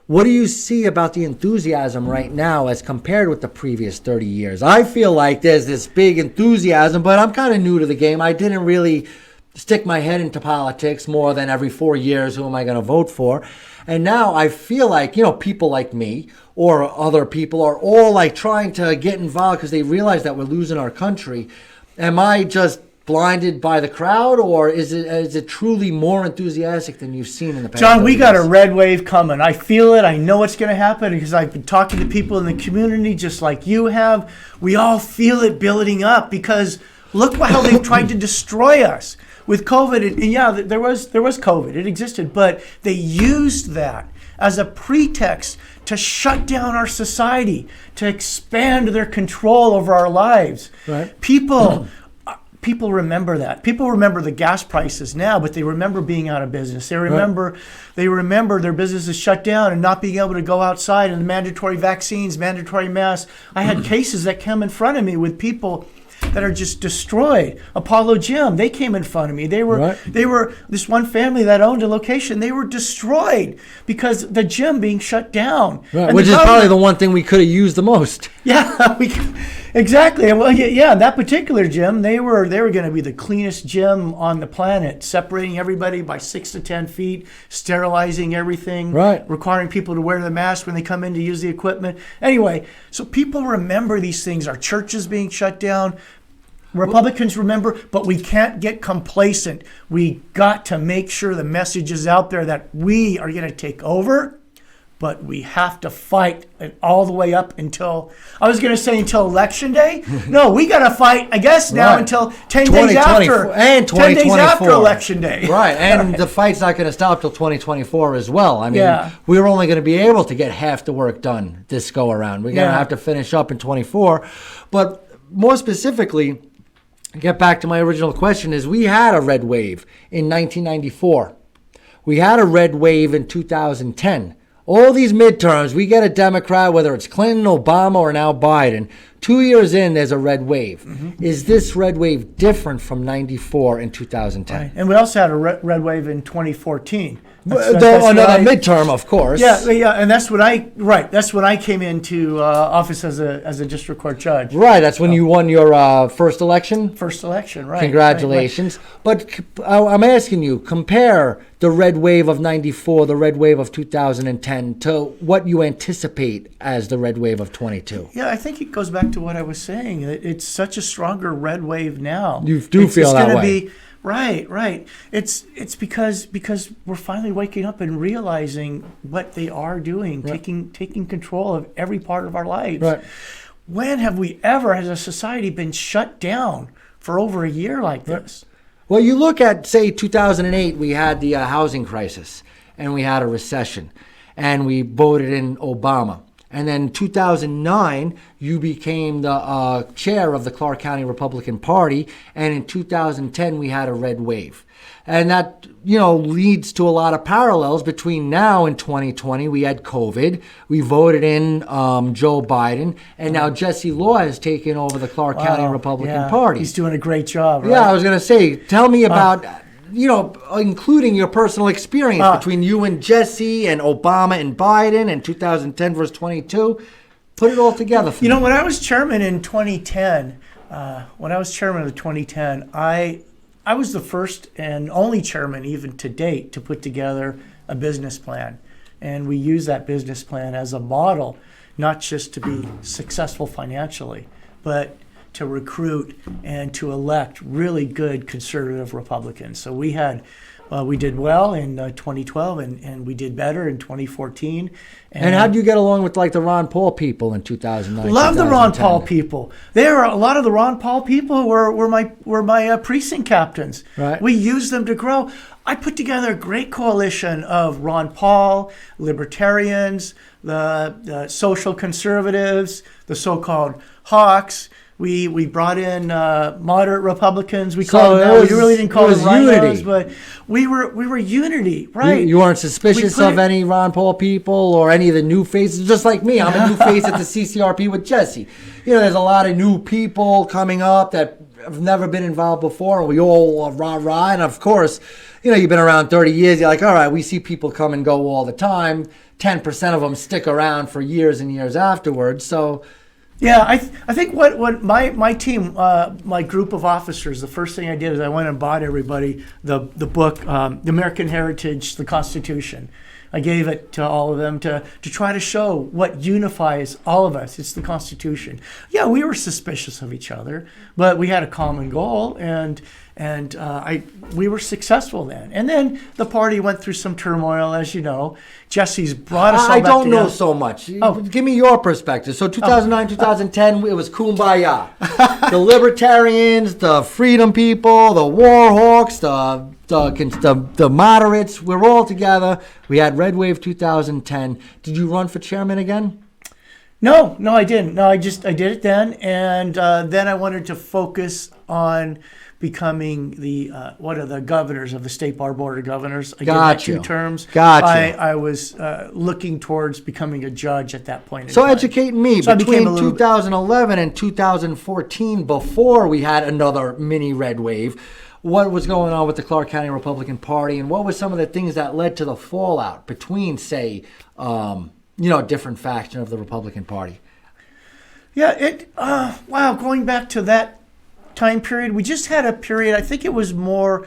what do you see about the enthusiasm right now as compared with the previous 30 years? I feel like there's this big enthusiasm, but I'm kind of new to the game. I didn't really stick my head into politics more than every 4 years. Who am I going to vote for? And now I feel like, people like me or other people are all like trying to get involved because they realize that we're losing our country. Am I just blinded by the crowd, or is it truly more enthusiastic than you've seen in the past? John, we 30 got a years? red wave coming. I feel it. I know what's going to happen because I've been talking to people in the community just like you have. We all feel it building up because look how they've tried to destroy us with COVID. And yeah, there was COVID. It existed, but they used that as a pretext to shut down our society, to expand their control over our lives. Right. People remember that. People remember the gas prices now, but they remember being out of business. They remember their businesses shut down and not being able to go outside, and the mandatory vaccines, mandatory masks. I had cases that came in front of me with people that are just destroyed. Apollo Gym, they came in front of me. They were this one family that owned a location. They were destroyed because the gym being shut down. Right, which is probably the one thing we could have used the most. Yeah, exactly. And well, yeah, that particular gym, they were going to be the cleanest gym on the planet, separating everybody by 6 to 10 feet, sterilizing everything, right, requiring people to wear the mask when they come in to use the equipment. Anyway, so people remember these things. Our churches being shut down. Republicans remember, but we can't get complacent. We got to make sure the message is out there that we are going to take over, but we have to fight it all the way up until, I was going to say until Election Day. No, we got to fight, I guess, now until 10 days after. And 10 days after Election Day. Right, and the fight's not going to stop till 2024 as well. I mean, Yeah. we're only going to be able to get half the work done this go around. We're going to have to finish up in 24. But more specifically, get back to my original question, is we had a red wave in 1994. We had a red wave in 2010. All these midterms, we get a Democrat, whether it's Clinton, Obama, or now Biden. 2 years in, there's a red wave. Mm-hmm. Is this red wave different from 94 and 2010? Right. And we also had a red wave in 2014. Another midterm, of course. Yeah, and that's when I came into office as a district court judge. Right, that's when you won your first election? First election, right. Congratulations. Right. But I'm asking you, compare the red wave of 94, the red wave of 2010, to what you anticipate as the red wave of 22. Yeah, I think it goes back to what I was saying. It's such a stronger red wave now. You do feel that way. Right. It's because we're finally waking up and realizing what they are doing, right. taking control of every part of our lives. Right. When have we ever, as a society, been shut down for over a year like this? Well, you look at, say, 2008, we had the housing crisis, and we had a recession, and we voted in Obama. And then 2009, you became the chair of the Clark County Republican Party. And in 2010, we had a red wave. And that, leads to a lot of parallels between now and 2020. We had COVID. We voted in Joe Biden. And now Jesse Law has taken over the Clark County Republican Party. He's doing a great job, right? Yeah, I was going to say, tell me about... including your personal experience between you and Jesse and Obama and Biden and 2010 versus 22. Put it all together for me. When I was chairman in 2010, when I was chairman of 2010, I was the first and only chairman even to date to put together a business plan. And we use that business plan as a model, not just to be successful financially, but to recruit and to elect really good conservative Republicans. So we had We did well in 2012, and we did better in 2014. And how did you get along with like the Ron Paul people in 2009? Love the Ron 2010? Paul people. There are a lot of the Ron Paul people were my precinct captains. Right. We used them to grow. I put together a great coalition of Ron Paul, libertarians, the social conservatives, the so-called hawks. We brought in moderate Republicans. We called them. We really didn't call them rhinos, unity. but we were unity, right? You weren't suspicious of any Ron Paul people or any of the new faces, just like me. I'm a new face at the CCRP with Jesse. You know, there's a lot of new people coming up that have never been involved before, and we all are rah-rah. And of course, you know, you've been around 30 years. You're like, all right, we see people come and go all the time. 10% of them stick around for years and years afterwards. So, yeah, I think what my team, my group of officers, the first thing I did is I went and bought everybody the book, The American Heritage, the Constitution. I gave it to all of them to try to show what unifies all of us. It's the Constitution. Yeah, we were suspicious of each other, but we had a common goal, and we were successful then. And then the party went through some turmoil, as you know. Jesse's brought us all I back don't know together. so much. Give me your perspective. So 2009, 2010, it was kumbaya. The libertarians, the freedom people, the war hawks, the moderates, we're all together. We had Red Wave 2010. Did you run for chairman again? No, I didn't. No, I did it then, and then I wanted to focus on becoming one of the governors of the State Bar Board of Governors. I did that 2 terms. I was looking towards becoming a judge at that point in time. Educate me. So between 2011 and 2014, before we had another mini red wave, what was going on with the Clark County Republican Party, and what were some of the things that led to the fallout between, say, different faction of the Republican Party? Yeah, going back to that time period, we just had a period, I think it was more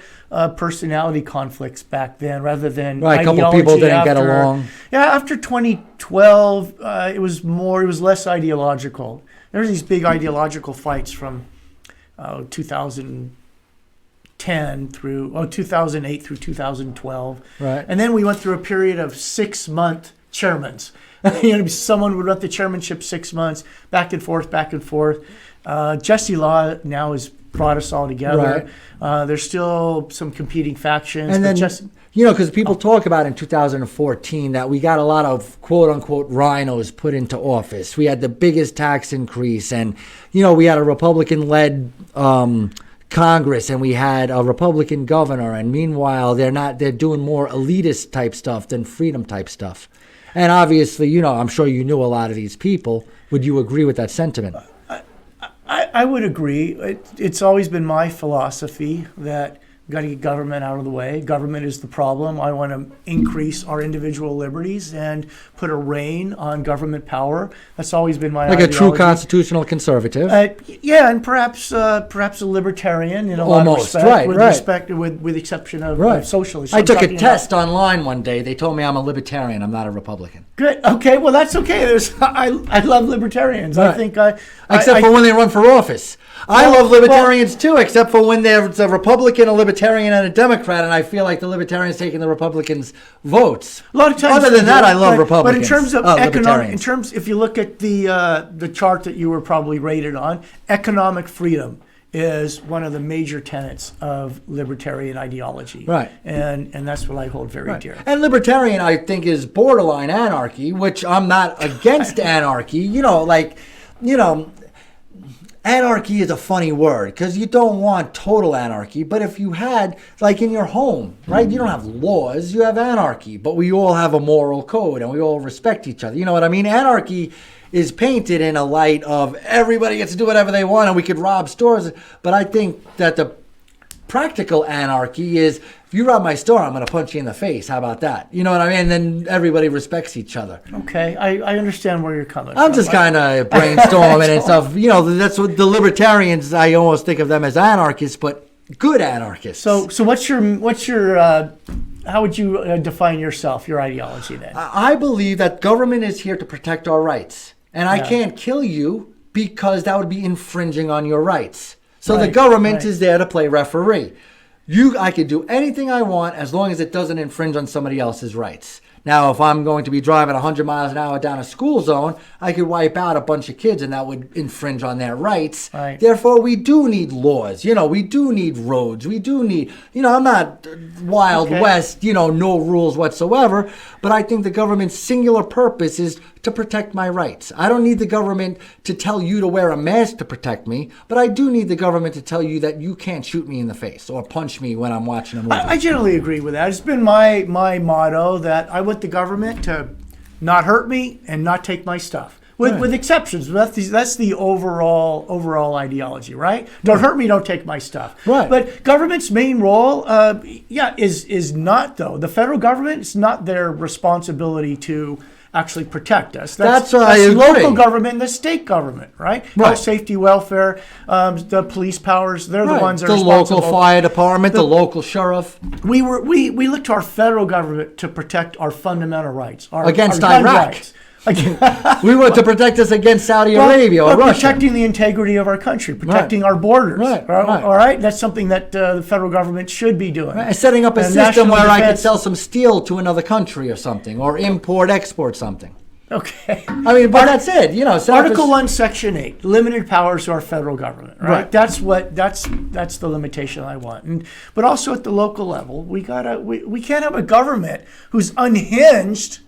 personality conflicts back then rather than right, a couple people didn't get along. Yeah, after 2012, it was less ideological. There were these big ideological fights from 2010 through 2008 through 2012. Right. And then we went through a period of 6-month chairmans. Someone would run the chairmanship 6 months, back and forth. Jesse Law now has brought us all together. Right. There's still some competing factions. And then, because people talk about in 2014 that we got a lot of quote-unquote rhinos put into office. We had the biggest tax increase, and, we had a Republican-led Congress, and we had a Republican governor, and meanwhile, they're doing more elitist type stuff than freedom type stuff. And obviously, I'm sure you knew a lot of these people. Would you agree with that sentiment? I would agree. It's always been my philosophy that we've got to get government out of the way. Government is the problem. I want to increase our individual liberties and put a rein on government power. That's always been my ideology. A true constitutional conservative. Yeah, and perhaps a libertarian in a lot of respect. With exception of socialists. I took a test online one day. They told me I'm a libertarian. I'm not a Republican. Good. Okay. Well, that's okay. I love libertarians. Right. I think except for when they run for office. I love libertarians too, except for when there's a Republican, a Libertarian, and a Democrat, and I feel like the Libertarians taking the Republicans' votes. A lot of times. Other than that, I love Republicans. But in terms of if you look at the chart that you were probably rated on, economic freedom is one of the major tenets of libertarian ideology. Right. And that's what I hold very dear. And libertarian, I think, is borderline anarchy, which I'm not against anarchy. Anarchy is a funny word because you don't want total anarchy. But if you had, like in your home, right, you don't have laws, you have anarchy. But we all have a moral code and we all respect each other. You know what I mean? Anarchy is painted in a light of everybody gets to do whatever they want and we could rob stores. But I think that the practical anarchy is, if you rob my store, I'm going to punch you in the face. How about that? You know what I mean? And then everybody respects each other. Okay, I understand where you're coming from. I'm just kind of brainstorming and stuff. That's what the libertarians, I almost think of them as anarchists, but good anarchists. So what's your how would you define yourself, your ideology then? I believe that government is here to protect our rights. And I can't kill you because that would be infringing on your rights. So the government is there to play referee. I could do anything I want as long as it doesn't infringe on somebody else's rights. Now, if I'm going to be driving 100 miles an hour down a school zone, I could wipe out a bunch of kids and that would infringe on their rights. Right. Therefore, we do need laws. We do need roads. We do need, I'm not Wild West, no rules whatsoever. But I think the government's singular purpose is to protect my rights. I don't need the government to tell you to wear a mask to protect me, but I do need the government to tell you that you can't shoot me in the face or punch me when I'm watching a movie. I generally agree with that. It's been my motto that I want the government to not hurt me and not take my stuff. With exceptions. That's the overall ideology, right? Don't hurt me, don't take my stuff. Right. But government's main role, is not, though. The federal government, it's not their responsibility to actually protect us. That's local government and the state government, right? Health, safety, welfare, the police powers, they're the ones that are responsible. The local fire department, the local sheriff. We look to our federal government to protect our fundamental rights. Against our gun Iraq. rights. We want to protect us against Saudi Arabia or Russia. Protecting the integrity of our country, protecting our borders. Right. All right? That's something that the federal government should be doing. Setting up a system where I could sell some steel to another country or something, or export something. Okay. But that's it. Article 1, Section 8, limited powers to our federal government, right? That's the limitation I want. But also at the local level, we can't have a government who's unhinged,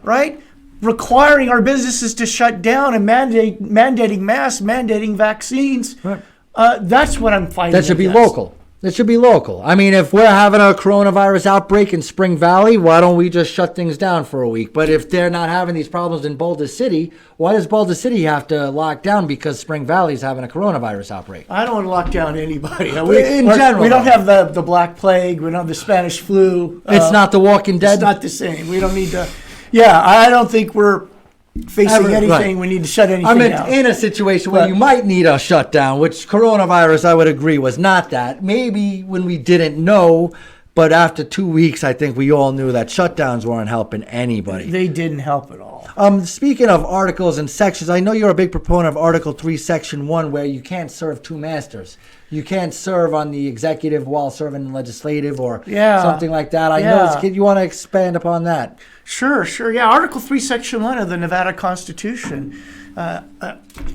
right? Requiring our businesses to shut down and mandating masks, mandating vaccines. Right. That's what I'm fighting That should be against. local. It should be local. If we're having a coronavirus outbreak in Spring Valley, why don't we just shut things down for a week? But if they're not having these problems in Boulder City, why does Boulder City have to lock down because Spring Valley's having a coronavirus outbreak? I don't want to lock down anybody. In general. We don't have the Black Plague. We don't have the Spanish flu. It's not the Walking Dead. It's not the same. We don't need to... Yeah, I don't think we're facing anything. We need to shut anything down. In a situation where you might need a shutdown, which coronavirus, I would agree, was not that. Maybe when we didn't know, but after 2 weeks, I think we all knew that shutdowns weren't helping anybody. They didn't help at all. Speaking of articles and sections, I know you're a big proponent of Article 3, Section 1, where you can't serve two masters. You can't serve on the executive while serving in legislative or something like that. I know. You want to expand upon that? Sure. Yeah, Article 3, Section 1 of the Nevada Constitution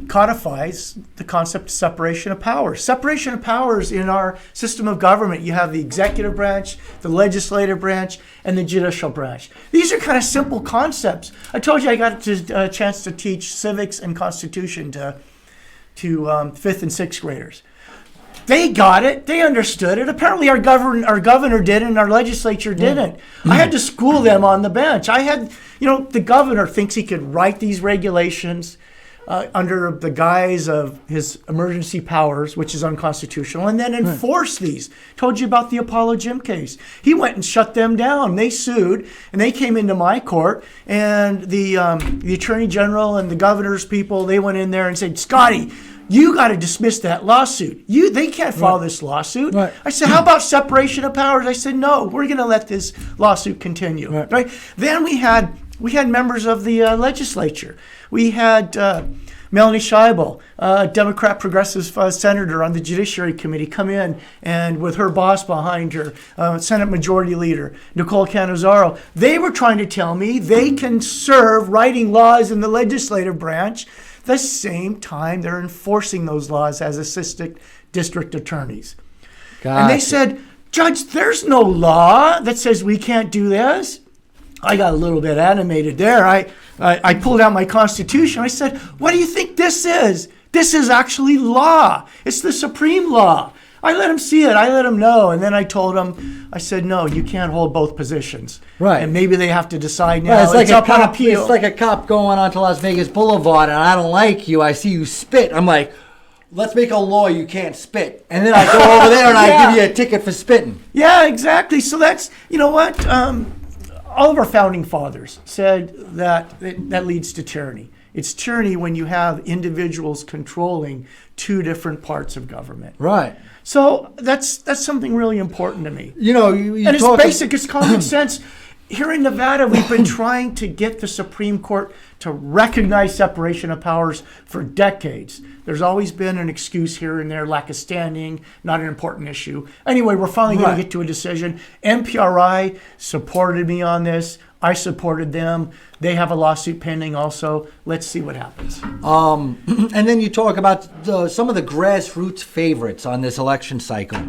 codifies the concept of separation of powers. Separation of powers in our system of government. You have the executive branch, the legislative branch, and the judicial branch. These are kind of simple concepts. I told you I got a chance to teach civics and constitution to 5th and 6th graders. They got it. They understood it. Apparently our governor did and our legislature didn't. I had to school them on the bench. The governor thinks he could write these regulations under the guise of his emergency powers, which is unconstitutional, and then enforce these. Told you about the Apollo Gym case. He went and shut them down. They sued, and they came into my court, and the attorney general and the governor's people, they went in there and said, Scotti, you got to dismiss that lawsuit. They can't file this lawsuit. Right. I said, how about separation of powers? I said, no, we're going to let this lawsuit continue. Right. Then we had members of the legislature. We had Melanie Scheibel, a Democrat progressive senator on the Judiciary Committee, come in, and with her boss behind her, Senate Majority Leader Nicole Cannizzaro, they were trying to tell me they can serve writing laws in the legislative branch the same time they're enforcing those laws as assistant district attorneys. Gotcha. And they said, Judge, there's no law that says we can't do this. I got a little bit animated there. I pulled out my Constitution. I said, what do you think this is? This is actually law. It's the supreme law. I let him see it. I let him know. And then I told him, I said, no, you can't hold both positions. Right. And maybe they have to decide now. Right, it's up on appeal. It's like a cop going onto Las Vegas Boulevard, and I don't like you. I see you spit. I'm like, let's make a law you can't spit. And then I go over there and I give you a ticket for spitting. Yeah, exactly. So that's, you know what? All of our founding fathers said that leads to tyranny. It's tyranny when you have individuals controlling two different parts of government. Right. So that's something really important to me. You and it's basic. It's common sense. here in Nevada, we've been trying to get the Supreme Court to recognize separation of powers for decades. There's always been an excuse here and there, lack of standing, not an important issue. Anyway, we're finally going to get to a decision. MPRI supported me on this. I supported them. They have a lawsuit pending also. Let's see what happens. And then you talk about some of the grassroots favorites on this election cycle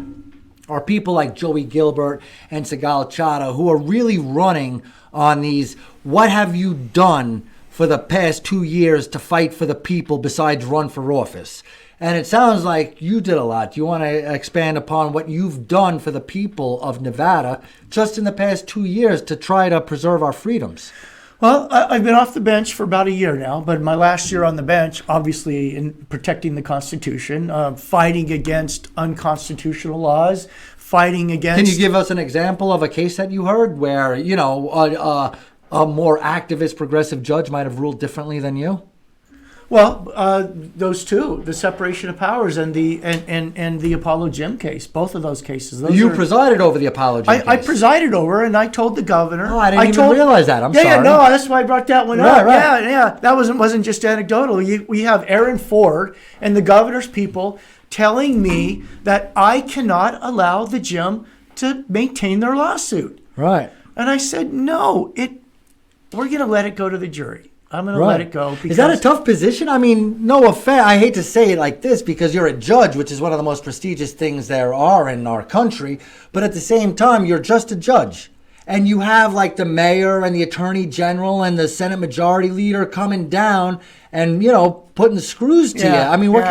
are people like Joey Gilbert and Sigal Chada, who are really running on these, what have you done for the past 2 years to fight for the people besides run for office? And it sounds like you did a lot. Do you want to expand upon what you've done for the people of Nevada just in the past 2 years to try to preserve our freedoms? Well, I've been off the bench for about a year now, but my last year on the bench, obviously in protecting the Constitution, fighting against unconstitutional laws, fighting against... Can you give us an example of a case that you heard where, you know, a more activist progressive judge might have ruled differently than you? Well, those two, the separation of powers and the Apollo Gym case, both of those cases. You presided over the Apollo Gym case. I presided over, and I told the governor. Oh, I didn't even realize that. I'm sorry. Yeah, no, that's why I brought that one up. Right. Yeah, that wasn't just anecdotal. We have Aaron Ford and the governor's people telling me that I cannot allow the gym to maintain their lawsuit. Right. And I said, no, we're going to let it go to the jury. I'm going to let it go. Is that a tough position? I mean, no offense. I hate to say it like this because you're a judge, which is one of the most prestigious things there are in our country. But at the same time, you're just a judge. And you have like the mayor and the attorney general and the Senate majority leader coming down and, you know, putting screws to you. I mean, what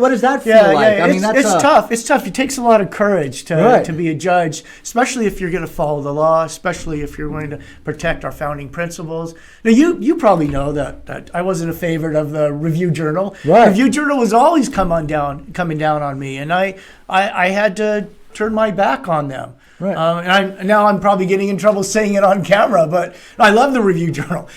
does that feel like? I mean, it's tough. It's tough. It takes a lot of courage to be a judge, especially if you're going to follow the law, especially if you're going to protect our founding principles. Now, you probably know that I wasn't a favorite of the Review Journal. Right. Review Journal was always coming down on me, and I had to turn my back on them. Right. And now I'm probably getting in trouble saying it on camera, but I love the Review Journal.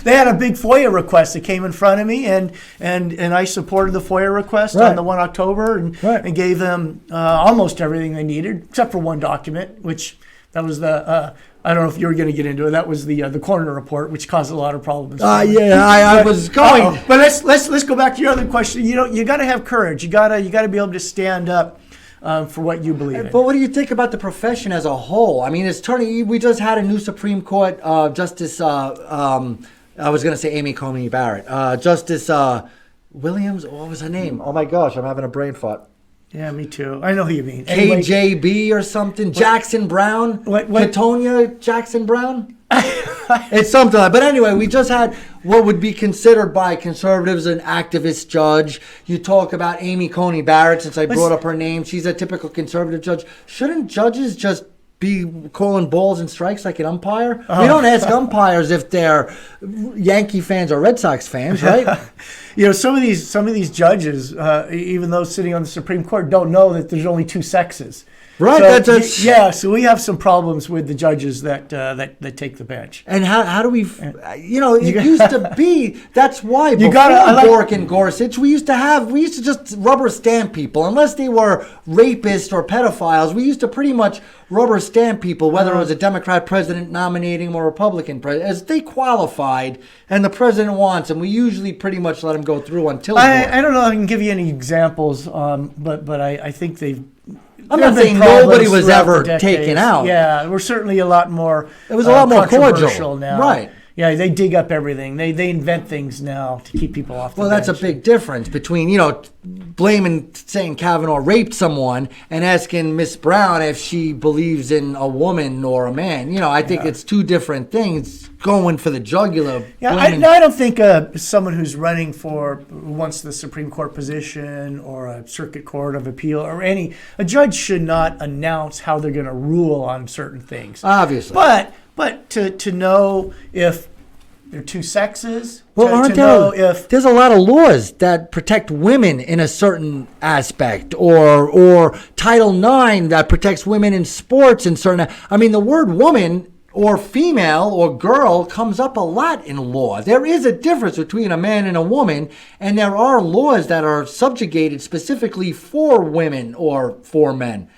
They had a big FOIA request that came in front of me, and I supported the FOIA request on the 1 October and gave them almost everything they needed, except for one document, which that was the I don't know if you were going to get into it. That was the coroner report, which caused a lot of problems. I was going. But let's go back to your other question. You know, you got to have courage. You got to be able to stand up for what you believe in. But what do you think about the profession as a whole? I mean, we just had a new Supreme Court Justice. I was going to say Amy Coney Barrett. Justice Williams. What was her name? Oh my gosh, I'm having a brain fart. Yeah, me too. I know who you mean. KJB or something. Jackson Brown. Katonia Jackson Brown. It's something like. But anyway, we just had what would be considered by conservatives an activist judge. You talk about Amy Coney Barrett, since I brought up her name. She's a typical conservative judge. Shouldn't judges just be calling balls and strikes like an umpire? We don't ask umpires if they're Yankee fans or Red Sox fans, right? You know, some of these judges, even those sitting on the Supreme Court, don't know that there's only two sexes. Right. So we have some problems with the judges that take the bench. And how do we? You know, it used to be. That's why before Bork and Gorsuch, we used to just rubber stamp people unless they were rapists or pedophiles. We used to pretty much rubber stamp people, whether it was a Democrat president nominating them or a Republican president, as they qualified and the president wants them. We usually pretty much let them go through until. I don't know if I can give you any examples, but I think they've. I'm not saying nobody was ever taken out. Yeah, we're certainly a lot more. It was a lot more controversial now. Right. Yeah, they dig up everything. They invent things now to keep people off the bench. Well, that's a big difference between, you know, saying Kavanaugh raped someone and asking Miss Brown if she believes in a woman or a man. You know, I think it's two different things. Going for the jugular. Yeah, I don't think someone who wants the Supreme Court position or a circuit court of appeal or a judge should not announce how they're going to rule on certain things. Obviously. But to know if there are two sexes, there's a lot of laws that protect women in a certain aspect, or Title IX that protects women in sports in certain. I mean, the word woman or female or girl comes up a lot in law. There is a difference between a man and a woman, and there are laws that are subjugated specifically for women or for men.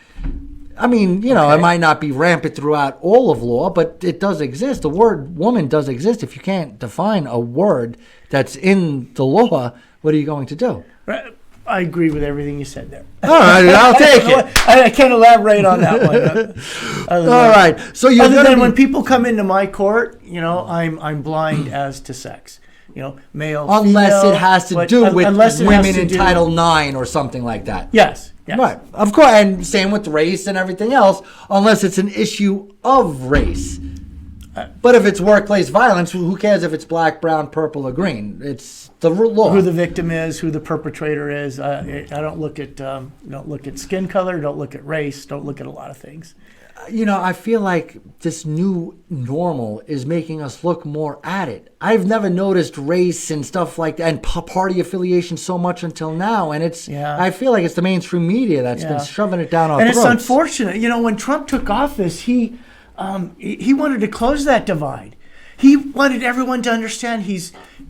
I mean, it might not be rampant throughout all of law, but it does exist. The word woman does exist. If you can't define a word that's in the law, what are you going to do? I agree with everything you said there. All right, I'll take it. I can't elaborate on that one. All right. So you're other than when people come into my court, I'm blind as to sex. Male, unless female, it has to do with women in Title IX or something like that. Yes. Right. Of course, and same with race and everything else, unless it's an issue of race. But if it's workplace violence, who cares if it's black, brown, purple, or green? It's the law. Who the victim is, who the perpetrator is. I don't look at skin color, don't look at race, don't look at a lot of things. I feel like this new normal is making us look more at it. I've never noticed race and stuff like that and party affiliation so much until now. And I feel like it's the mainstream media that's been shoving it down our throats. And it's unfortunate. When Trump took office, he wanted to close that divide. He wanted everyone to understand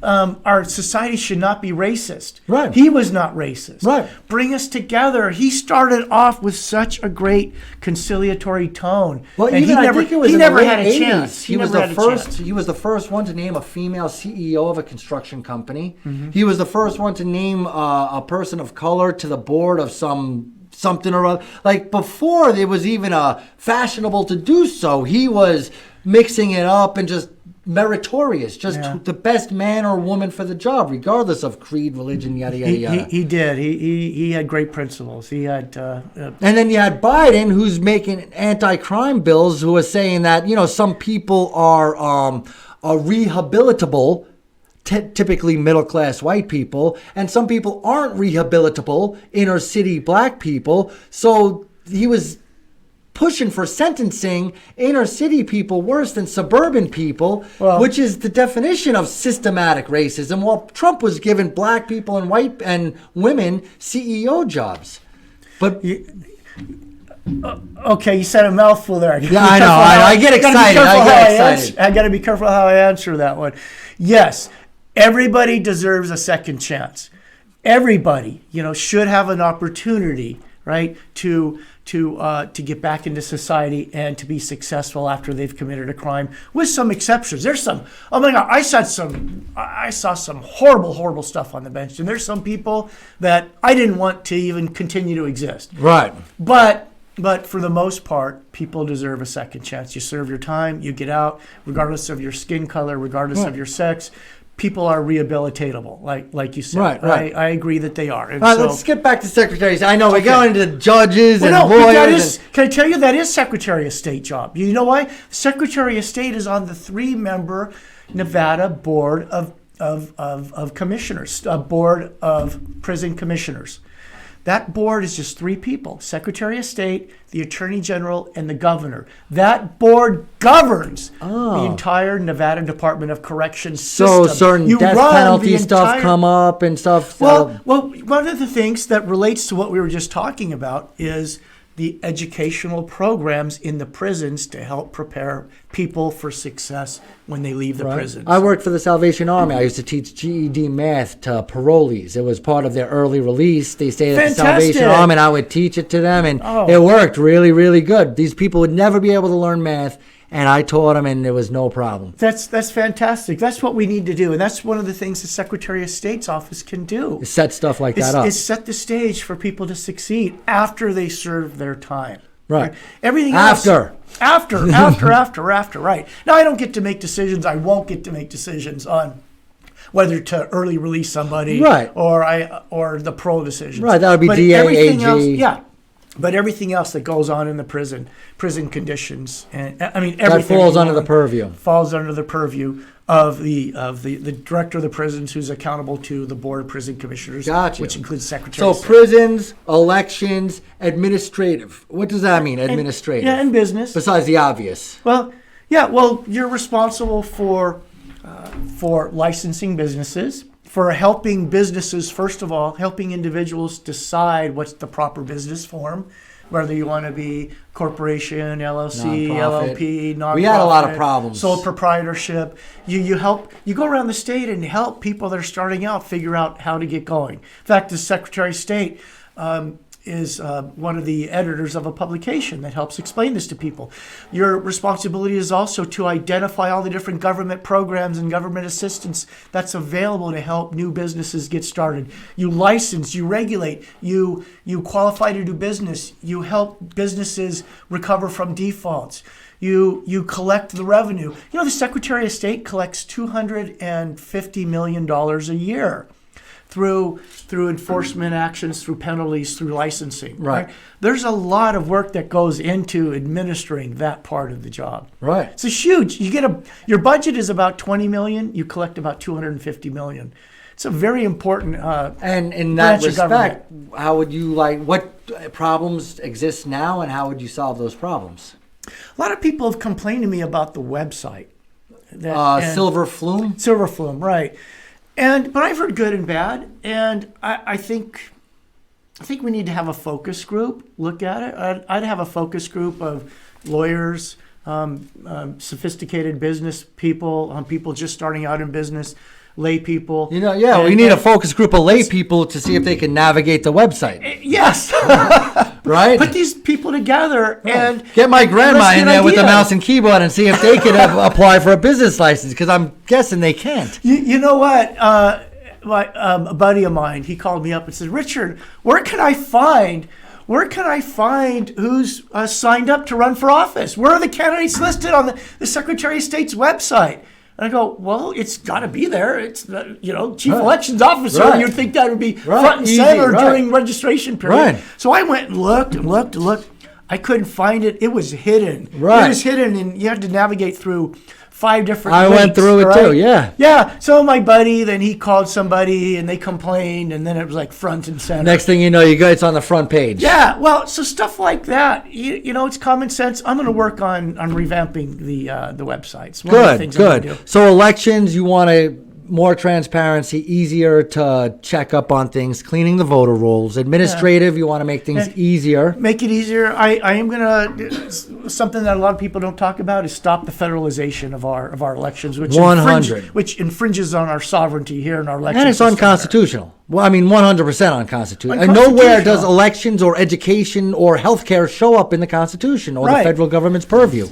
our society should not be racist. Right. He was not racist. Right. Bring us together. He started off with such a great conciliatory tone. Well, and I think it was he in never the had late a chance. 80s. He was the first one to name a female CEO of a construction company. Mm-hmm. He was the first one to name a person of color to the board of something or other. Like before it was even fashionable to do so, he was mixing it up and just meritorious, the best man or woman for the job, regardless of creed, religion, yada yada yada. He did. He had great principles. He had. And then you had Biden, who's making anti-crime bills, who was saying that some people are rehabilitable. Typically middle-class white people, and some people aren't rehabilitable, inner-city black people. So he was pushing for sentencing inner-city people worse than suburban people, which is the definition of systematic racism, while Trump was giving black people and white and women CEO jobs. But... Okay, you said a mouthful there. Yeah, I know. I get excited. I got to be careful how I answer that one. Yes. Everybody deserves a second chance. Everybody, should have an opportunity, right, to get back into society and to be successful after they've committed a crime, with some exceptions. There's some. Oh my God, I saw some horrible stuff on the bench, and there's some people that I didn't want to even continue to exist. Right. But for the most part, people deserve a second chance. You serve your time, you get out, regardless of your skin color, regardless of your sex. People are rehabilitatable, like you said. Right. I agree that they are. All right, let's get back to secretaries. I know we're going into judges and lawyers. Can I tell you, that is Secretary of State job. You know why? Secretary of State is on the 3-member Nevada Board of Commissioners, Board of Prison Commissioners. That board is just 3 people: Secretary of State, the Attorney General, and the Governor. That board governs the entire Nevada Department of Corrections system. So certain death penalty stuff come up and stuff. Well, one of the things that relates to what we were just talking about is the educational programs in the prisons to help prepare people for success when they leave the prisons. I worked for the Salvation Army. I used to teach GED math to parolees. It was part of their early release. They stayed at the Salvation Army, and I would teach it to them, and it worked really, really good. These people would never be able to learn math, and I taught them, and there was no problem. That's fantastic. That's what we need to do, and that's one of the things the Secretary of State's office can do. Set stuff like that up. It's set the stage for people to succeed after they serve their time. Right. Everything else. After, right. Now, I don't get to make decisions. I won't get to make decisions on whether to early release somebody or the parole decisions. Right, that would be DA, AG. But everything else that goes on in the prison conditions, and everything that falls under the purview. Falls under the purview of the director of the prisons, who's accountable to the Board of Prison Commissioners, which includes Secretary of State. So prisons, elections, administrative. What does that mean, administrative? And business. Besides the obvious. Well, you're responsible for licensing businesses, for helping businesses, first of all, helping individuals decide what's the proper business form, whether you want to be corporation, LLC, nonprofit. LLP, nonprofit. We had a lot of problems. Sole proprietorship. You go around the state and help people that are starting out figure out how to get going. In fact, the Secretary of State, is one of the editors of a publication that helps explain this to people. Your responsibility is also to identify all the different government programs and government assistance that's available to help new businesses get started. You license, you regulate, you qualify to do business, you help businesses recover from defaults. You collect the revenue. You know, the Secretary of State collects $250 million a year through enforcement actions, through penalties, through licensing. Right. There's a lot of work that goes into administering that part of the job. Right. It's a huge. Your budget is about $20 million. You collect about $250 million. It's a very important. And in that branch of respect, government. how would you what problems exist now, and how would you solve those problems? A lot of people have complained to me about the website. And Silver Flume? Silverflume, right. But I've heard good and bad, and I think we need to have a focus group look at it. I'd have a focus group of lawyers, sophisticated business people, people just starting out in business, lay people. You know, we need a focus group of lay people to see if they can navigate the website. Yes. Right? Put these people together and get my grandma let's in get there with the ideas. mouse and keyboard and see if they can apply for a business license, because I'm guessing they can't. You know what? A buddy of mine, he called me up and said, "Richard, where can I find who's signed up to run for office? Where are the candidates listed on the Secretary of State's website?" And I go, "Well, it's got to be there. It's the chief elections officer. Right. You'd think that would be Right. front and Easy. center Right. during registration period." Right. So I went and looked. I couldn't find it. It was hidden. Right. It was hidden, and you had to navigate through 5 different I links, went through it right? too, yeah. Yeah. So my buddy, then he called somebody, and they complained, and then it was like front and center. Next thing you know, it's on the front page. Yeah, well, so stuff like that, it's common sense. I'm going to work on revamping the websites. One of the things I'm gonna do. So elections, you want more transparency, easier to check up on things, cleaning the voter rolls. Administrative, you want to make things easier. Make it easier. I am going to, something that a lot of people don't talk about is stop the federalization of our elections, which 100. which infringes on our sovereignty here in our election And it's system unconstitutional. Well, I mean, 100% unconstitutional. And Unconstitutional. nowhere does elections or education or healthcare show up in the Constitution or the Right. federal government's purview.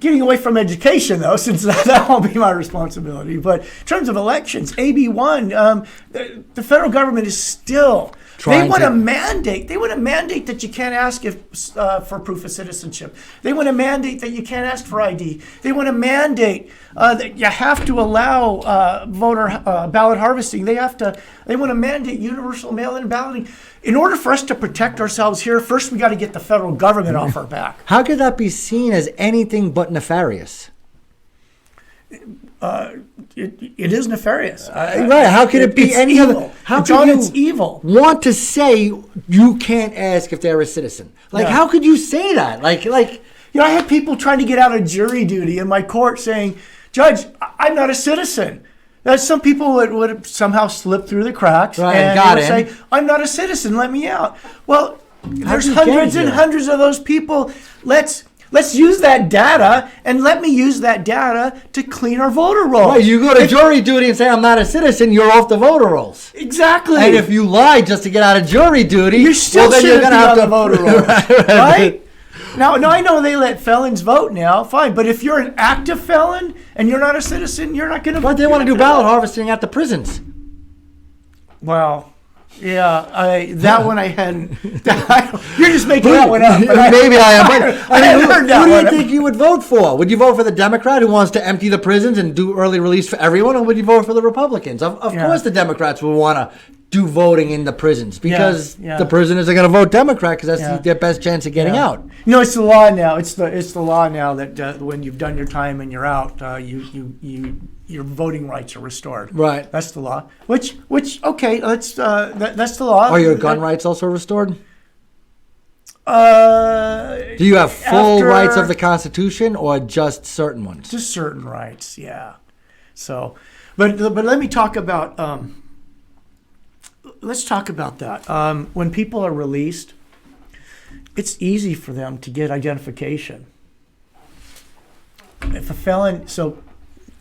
Getting away from education, though, since that won't be my responsibility. But in terms of elections, AB 1, the federal government is still They want to mandate that you can't ask for proof of citizenship. They want to mandate that you can't ask for ID. They want to mandate that you have to allow voter ballot harvesting. They want to mandate universal mail-in balloting. In order for us to protect ourselves here, first we got to get the federal government off our back. How could that be seen as anything but nefarious? It is nefarious. Right? How could it be it's any evil. other? How John, could it's evil. want to say you can't ask if they're a citizen? Like, Yeah. how could you say that? Like, I had people trying to get out of jury duty in my court saying, "Judge, I'm not a citizen." Some people would somehow slip through the cracks Right, and got they would in. say, "I'm not a citizen, let me out." Well, there's you get hundreds and here? hundreds of those people. Let's use that data, and let me use that data to clean our voter rolls. right, you go to jury duty and say I'm not a citizen, you're off the voter rolls. Exactly. And if you lie just to get out of jury duty, you still then shouldn't you're be gonna on have the to voter rolls, right? Now, I know they let felons vote now, fine. But if you're an active felon and you're not a citizen, you're not going to vote. But they want to do ballot harvesting at the prisons. Well, yeah, that one I hadn't. You're just making that one up. But Maybe I am. But I hadn't heard that who do one. you think you would vote for? Would you vote for the Democrat who wants to empty the prisons and do early release for everyone, or would you vote for the Republicans? Of course, the Democrats will want to do voting in the prisons because Yeah. the prisoners are going to vote Democrat because that's Yeah. their best chance of getting out. It's the law now. It's the law now that when you've done your time and you're out, your voting rights are restored. Right. That's the law. Which okay, that's the law. Are your gun rights also restored? Do Do you have full rights of the Constitution or just certain ones? Just certain rights, yeah. So, but let me talk about. Let's talk about that. When people are released, it's easy for them to get identification. If a felon, so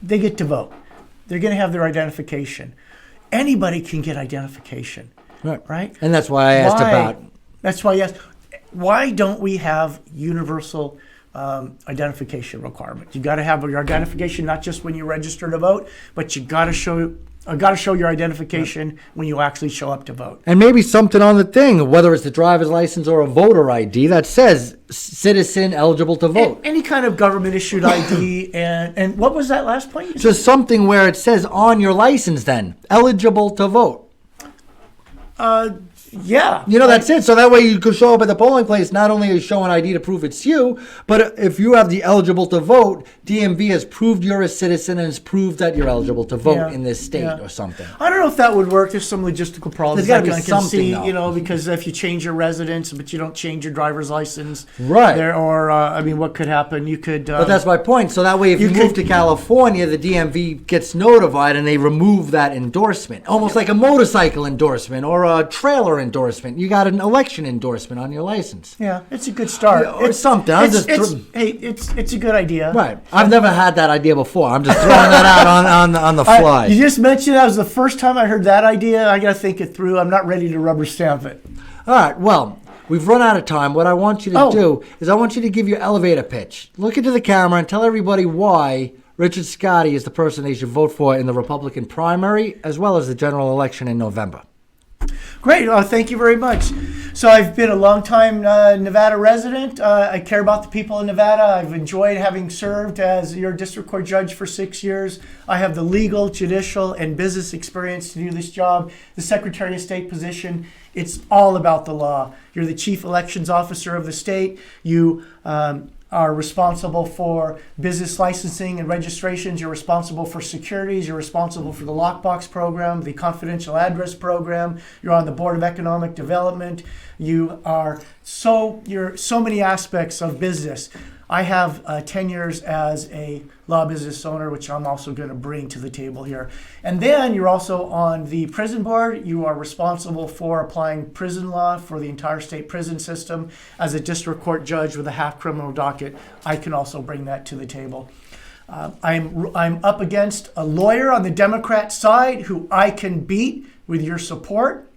they get to vote, they're going to have their identification. anybody can get identification, right? And that's why I asked about. That's why I asked, why don't we have universal identification requirement? You got to have your identification not just when you register to vote, but you got to show your identification when you actually show up to vote. And maybe something on the thing, whether it's the driver's license or a voter ID that says citizen eligible to vote. Any kind of government issued ID. and what was that last point? Just something where it says on your license then, eligible to vote. Yeah. That's it. So that way you could show up at the polling place, not only is showing ID to prove it's you, but if you have the eligible to vote, DMV has proved you're a citizen and has proved that you're eligible to vote in this state or something. I don't know if that would work. There's some logistical problems. There's got to be something, though. Because if you change your residence, but you don't change your driver's license. Right. What could happen? You could... but that's my point. So that way if you move to California, the DMV gets notified and they remove that endorsement. Almost like a motorcycle endorsement or a trailer endorsement. You got an election endorsement on your license. Yeah, it's a good start. Or something. It's a good idea. Right. I've never had that idea before. I'm just throwing that out on the fly. You just mentioned that was the first time I heard that idea. I got to think it through. I'm not ready to rubber stamp it. All right. Well, we've run out of time. What I want you to do is I want you to give your elevator pitch. Look into the camera and tell everybody why Richard Scotti is the person they should vote for in the Republican primary as well as the general election in November. Great. Thank you very much. So I've been a long-time Nevada resident. I care about the people in Nevada. I've enjoyed having served as your district court judge for 6 years. I have the legal, judicial, and business experience to do this job. The Secretary of State position, it's all about the law. You're the chief elections officer of the state. You are responsible for business licensing and registrations. You're responsible for securities. You're responsible for the lockbox program, the confidential address program. You're on the Board of Economic Development. You're so many aspects of business. I have 10 years as a law business owner, which I'm also going to bring to the table here. And then you're also on the prison board. You are responsible for applying prison law for the entire state prison system. As a district court judge with a half criminal docket, I can also bring that to the table. I'm up against a lawyer on the Democrat side who I can beat with your support.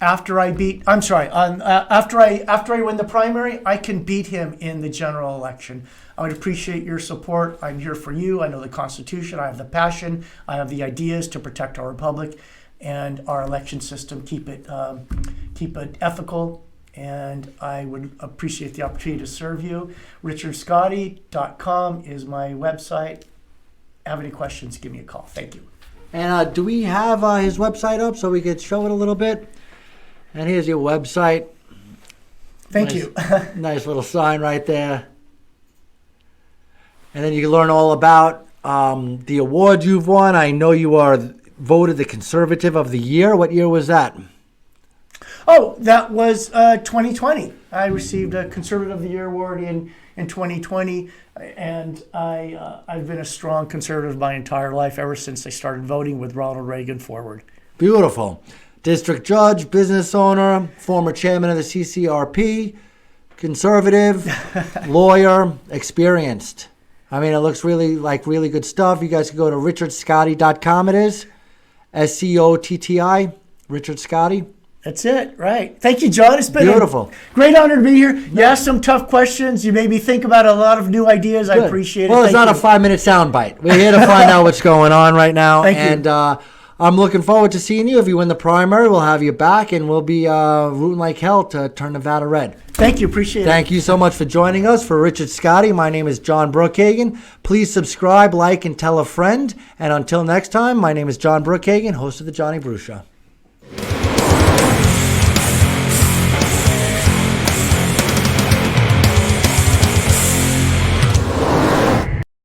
After I win the primary, I can beat him in the general election. I would appreciate your support. I'm here for you. I know the Constitution. I have the passion. I have the ideas to protect our republic and our election system. Keep it ethical. And I would appreciate the opportunity to serve you. RichardScotti.com is my website. Have any questions? Give me a call. Thank you. And do we have his website up so we could show it a little bit? And here's your website. Thank you. Nice little sign right there. And then you can learn all about the awards you've won. I know you are voted the Conservative of the Year. What year was that? Oh, that was 2020. I received a Conservative of the Year award in 2020. And I've been a strong conservative my entire life, ever since I started voting with Ronald Reagan forward. Beautiful. District judge, business owner, former chairman of the CCRP, conservative, lawyer, experienced. I mean, it looks really good stuff. You guys can go to RichardScotti.com. It is SCOTTI, Richard Scotti. That's it, right. Thank you, John. It's been beautiful. A great honor to be here. You asked some tough questions. You made me think about a lot of new ideas. Good. I appreciate it. Well, it's not a 5-minute soundbite. We're here to find out what's going on right now. Thank you. I'm looking forward to seeing you. If you win the primary, we'll have you back, and we'll be rooting like hell to turn Nevada red. Thank you. Appreciate it. Thank you so much for joining us. For Richard Scotti, my name is John Brookhagen. Please subscribe, like, and tell a friend. And until next time, my name is John Brookhagen, host of The Johnny Brew Show.